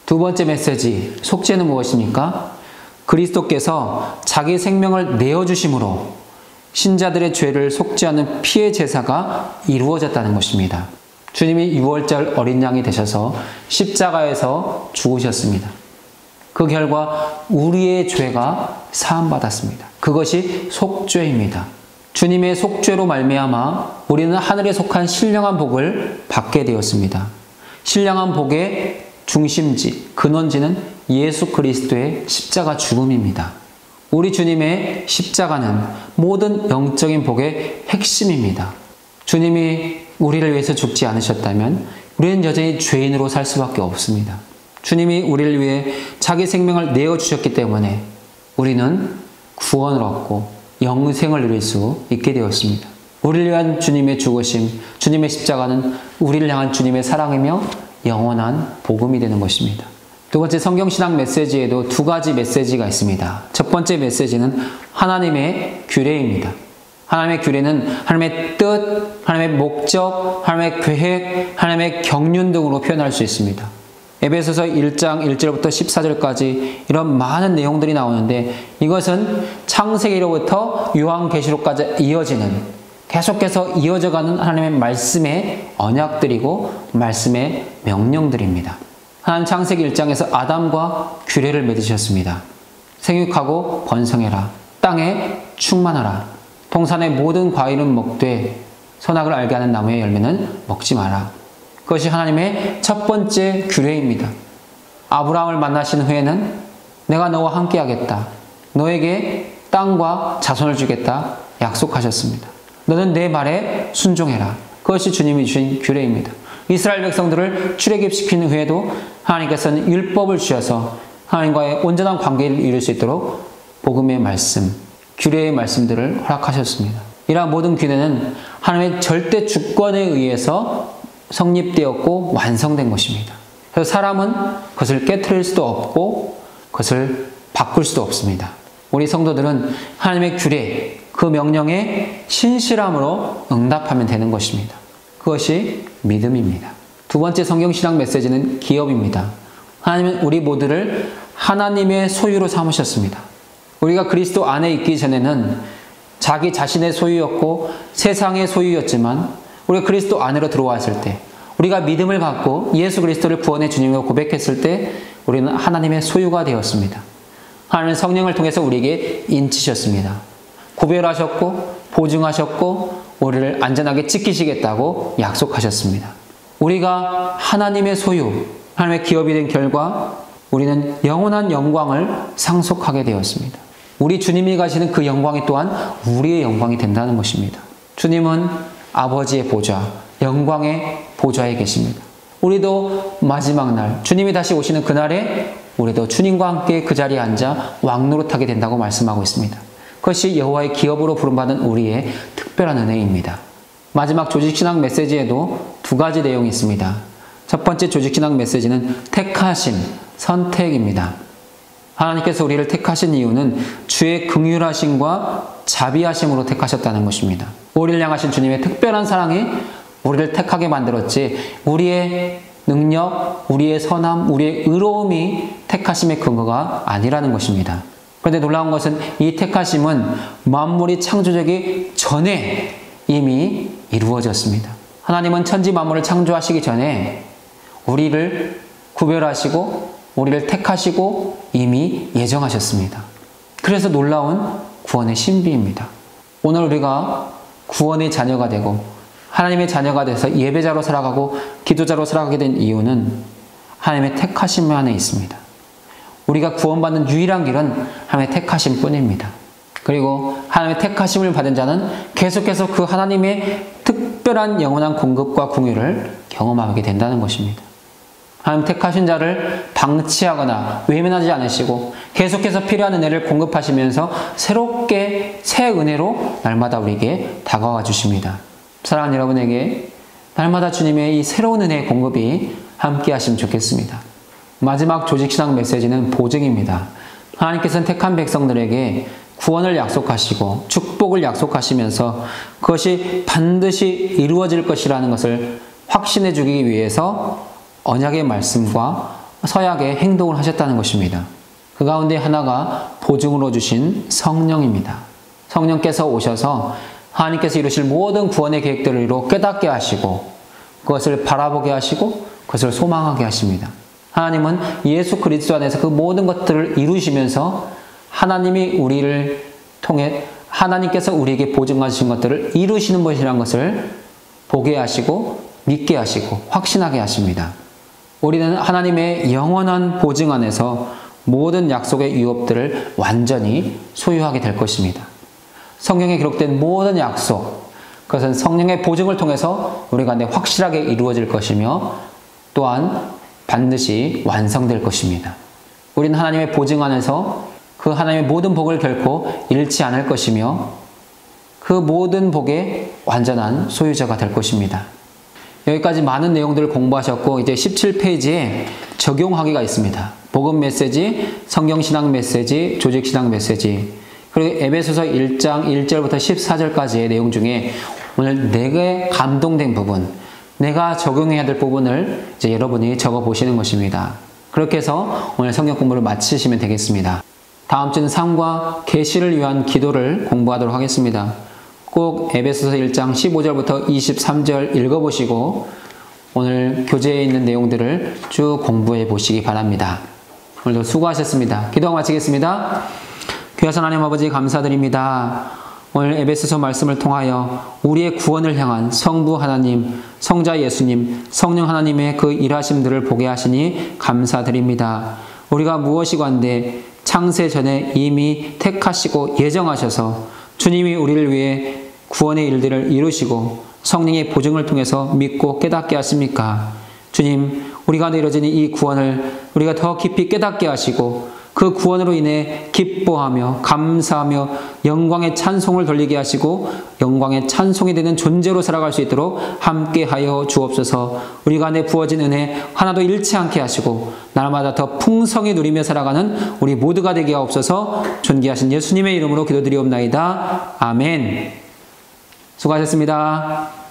두 번째 메시지, 속죄는 무엇입니까? 그리스도께서 자기 생명을 내어주심으로 신자들의 죄를 속죄하는 피의 제사가 이루어졌다는 것입니다. 주님이 6월절 어린 양이 되셔서 십자가에서 죽으셨습니다. 그 결과 우리의 죄가 사함받았습니다. 그것이 속죄입니다. 주님의 속죄로 말미암아 우리는 하늘에 속한 신령한 복을 받게 되었습니다. 신령한 복의 중심지, 근원지는 예수 그리스도의 십자가 죽음입니다. 우리 주님의 십자가는 모든 영적인 복의 핵심입니다. 주님이 우리를 위해서 죽지 않으셨다면 우리는 여전히 죄인으로 살 수밖에 없습니다. 주님이 우리를 위해 자기 생명을 내어주셨기 때문에 우리는 구원을 얻고 영생을 누릴 수 있게 되었습니다. 우리를 위한 주님의 죽으심, 주님의 십자가는 우리를 향한 주님의 사랑이며 영원한 복음이 되는 것입니다. 두 번째 성경신학 메시지에도 두 가지 메시지가 있습니다. 첫 번째 메시지는 하나님의 규례입니다. 하나님의 규례는 하나님의 뜻, 하나님의 목적, 하나님의 계획, 하나님의 경륜 등으로 표현할 수 있습니다. 에베소서 1장 1절부터 14절까지 이런 많은 내용들이 나오는데 이것은 창세기로부터 요한계시록까지 이어지는 계속해서 이어져가는 하나님의 말씀의 언약들이고 말씀의 명령들입니다. 하나님 창세기 1장에서 아담과 규례를 맺으셨습니다. 생육하고 번성해라. 땅에 충만하라. 동산의 모든 과일은 먹되 선악을 알게 하는 나무의 열매는 먹지 마라. 그것이 하나님의 첫 번째 규례입니다. 아브라함을 만나신 후에는 내가 너와 함께 하겠다. 너에게 땅과 자손을 주겠다. 약속하셨습니다. 너는 내 말에 순종해라. 그것이 주님이 주신 규례입니다. 이스라엘 백성들을 출애굽시킨 후에도 하나님께서는 율법을 주셔서 하나님과의 온전한 관계를 이룰 수 있도록 복음의 말씀, 규례의 말씀들을 허락하셨습니다. 이러한 모든 규례는 하나님의 절대 주권에 의해서 성립되었고 완성된 것입니다. 그래서 사람은 그것을 깨트릴 수도 없고 그것을 바꿀 수도 없습니다. 우리 성도들은 하나님의 규례, 그 명령에 신실함으로 응답하면 되는 것입니다. 그것이 믿음입니다. 두 번째 성경신학 메시지는 기업입니다. 하나님은 우리 모두를 하나님의 소유로 삼으셨습니다. 우리가 그리스도 안에 있기 전에는 자기 자신의 소유였고 세상의 소유였지만 우리가 그리스도 안으로 들어왔을 때 우리가 믿음을 갖고 예수 그리스도를 구원의 주님으로 고백했을 때 우리는 하나님의 소유가 되었습니다. 하나님은 성령을 통해서 우리에게 인치셨습니다. 구별하셨고 보증하셨고 우리를 안전하게 지키시겠다고 약속하셨습니다. 우리가 하나님의 소유, 하나님의 기업이 된 결과 우리는 영원한 영광을 상속하게 되었습니다. 우리 주님이 가시는 그 영광이 또한 우리의 영광이 된다는 것입니다. 주님은 아버지의 보좌, 영광의 보좌에 계십니다. 우리도 마지막 날, 주님이 다시 오시는 그날에 우리도 주님과 함께 그 자리에 앉아 왕노릇하게 된다고 말씀하고 있습니다. 그것이 여호와의 기업으로 부름받은 우리의 특별한 은혜입니다. 마지막 조직신학 메시지에도 두 가지 내용이 있습니다. 첫 번째 조직신학 메시지는 택하심, 선택입니다. 하나님께서 우리를 택하신 이유는 주의 긍휼하심과 자비하심으로 택하셨다는 것입니다. 우리를 향하신 주님의 특별한 사랑이 우리를 택하게 만들었지 우리의 능력, 우리의 선함, 우리의 의로움이 택하심의 근거가 아니라는 것입니다. 그런데 놀라운 것은 이 택하심은 만물이 창조되기 전에 이미 이루어졌습니다. 하나님은 천지 만물을 창조하시기 전에 우리를 구별하시고 우리를 택하시고 이미 예정하셨습니다. 그래서 놀라운 구원의 신비입니다. 오늘 우리가 구원의 자녀가 되고 하나님의 자녀가 돼서 예배자로 살아가고 기도자로 살아가게 된 이유는 하나님의 택하심 안에 있습니다. 우리가 구원받는 유일한 길은 하나님의 택하심 뿐입니다. 그리고 하나님의 택하심을 받은 자는 계속해서 그 하나님의 특별한 영원한 공급과 공유를 경험하게 된다는 것입니다. 하나님 택하신 자를 방치하거나 외면하지 않으시고 계속해서 필요한 은혜를 공급하시면서 새롭게 새 은혜로 날마다 우리에게 다가와 주십니다. 사랑하는 여러분에게 날마다 주님의 이 새로운 은혜의 공급이 함께 하시면 좋겠습니다. 마지막 조직신학 메시지는 보증입니다. 하나님께서는 택한 백성들에게 구원을 약속하시고 축복을 약속하시면서 그것이 반드시 이루어질 것이라는 것을 확신해 주기 위해서 언약의 말씀과 서약의 행동을 하셨다는 것입니다. 그 가운데 하나가 보증으로 주신 성령입니다. 성령께서 오셔서 하나님께서 이루실 모든 구원의 계획들을 이루어 깨닫게 하시고 그것을 바라보게 하시고 그것을 소망하게 하십니다. 하나님은 예수 그리스도 안에서 그 모든 것들을 이루시면서 하나님이 우리를 통해 하나님께서 우리에게 보증하신 것들을 이루시는 것이라는 것을 보게 하시고 믿게 하시고 확신하게 하십니다. 우리는 하나님의 영원한 보증 안에서 모든 약속의 유업들을 완전히 소유하게 될 것입니다. 성경에 기록된 모든 약속, 그것은 성령의 보증을 통해서 우리 가운데 확실하게 이루어질 것이며 또한 반드시 완성될 것입니다. 우리는 하나님의 보증 안에서 그 하나님의 모든 복을 결코 잃지 않을 것이며 그 모든 복의 완전한 소유자가 될 것입니다. 여기까지 많은 내용들을 공부하셨고 이제 17페이지에 적용하기가 있습니다. 복음 메시지, 성경신앙 메시지, 조직신앙 메시지, 그리고 에베소서 1장 1절부터 14절까지의 내용 중에 오늘 내게 감동된 부분, 내가 적용해야 될 부분을 이제 여러분이 적어 보시는 것입니다. 그렇게 해서 오늘 성경 공부를 마치시면 되겠습니다. 다음 주는 삶과 계시를 위한 기도를 공부하도록 하겠습니다. 꼭 에베소서 1장 15절부터 23절 읽어보시고 오늘 교재에 있는 내용들을 쭉 공부해 보시기 바랍니다. 오늘도 수고하셨습니다. 기도하고 마치겠습니다. 귀하신 하나님 아버지 감사드립니다. 오늘 에베소서 말씀을 통하여 우리의 구원을 향한 성부 하나님, 성자 예수님, 성령 하나님의 그 일하심들을 보게 하시니 감사드립니다. 우리가 무엇이건데 창세 전에 이미 택하시고 예정하셔서 주님이 우리를 위해 구원의 일들을 이루시고 성령의 보증을 통해서 믿고 깨닫게 하십니까? 주님, 우리가 이루어진 이 구원을 우리가 더 깊이 깨닫게 하시고 그 구원으로 인해 기뻐하며 감사하며 영광의 찬송을 돌리게 하시고 영광의 찬송이 되는 존재로 살아갈 수 있도록 함께하여 주옵소서. 우리 가운데 부어진 은혜 하나도 잃지 않게 하시고 날마다 더 풍성히 누리며 살아가는 우리 모두가 되게 하옵소서. 존귀하신 예수님의 이름으로 기도드리옵나이다. 아멘. 수고하셨습니다.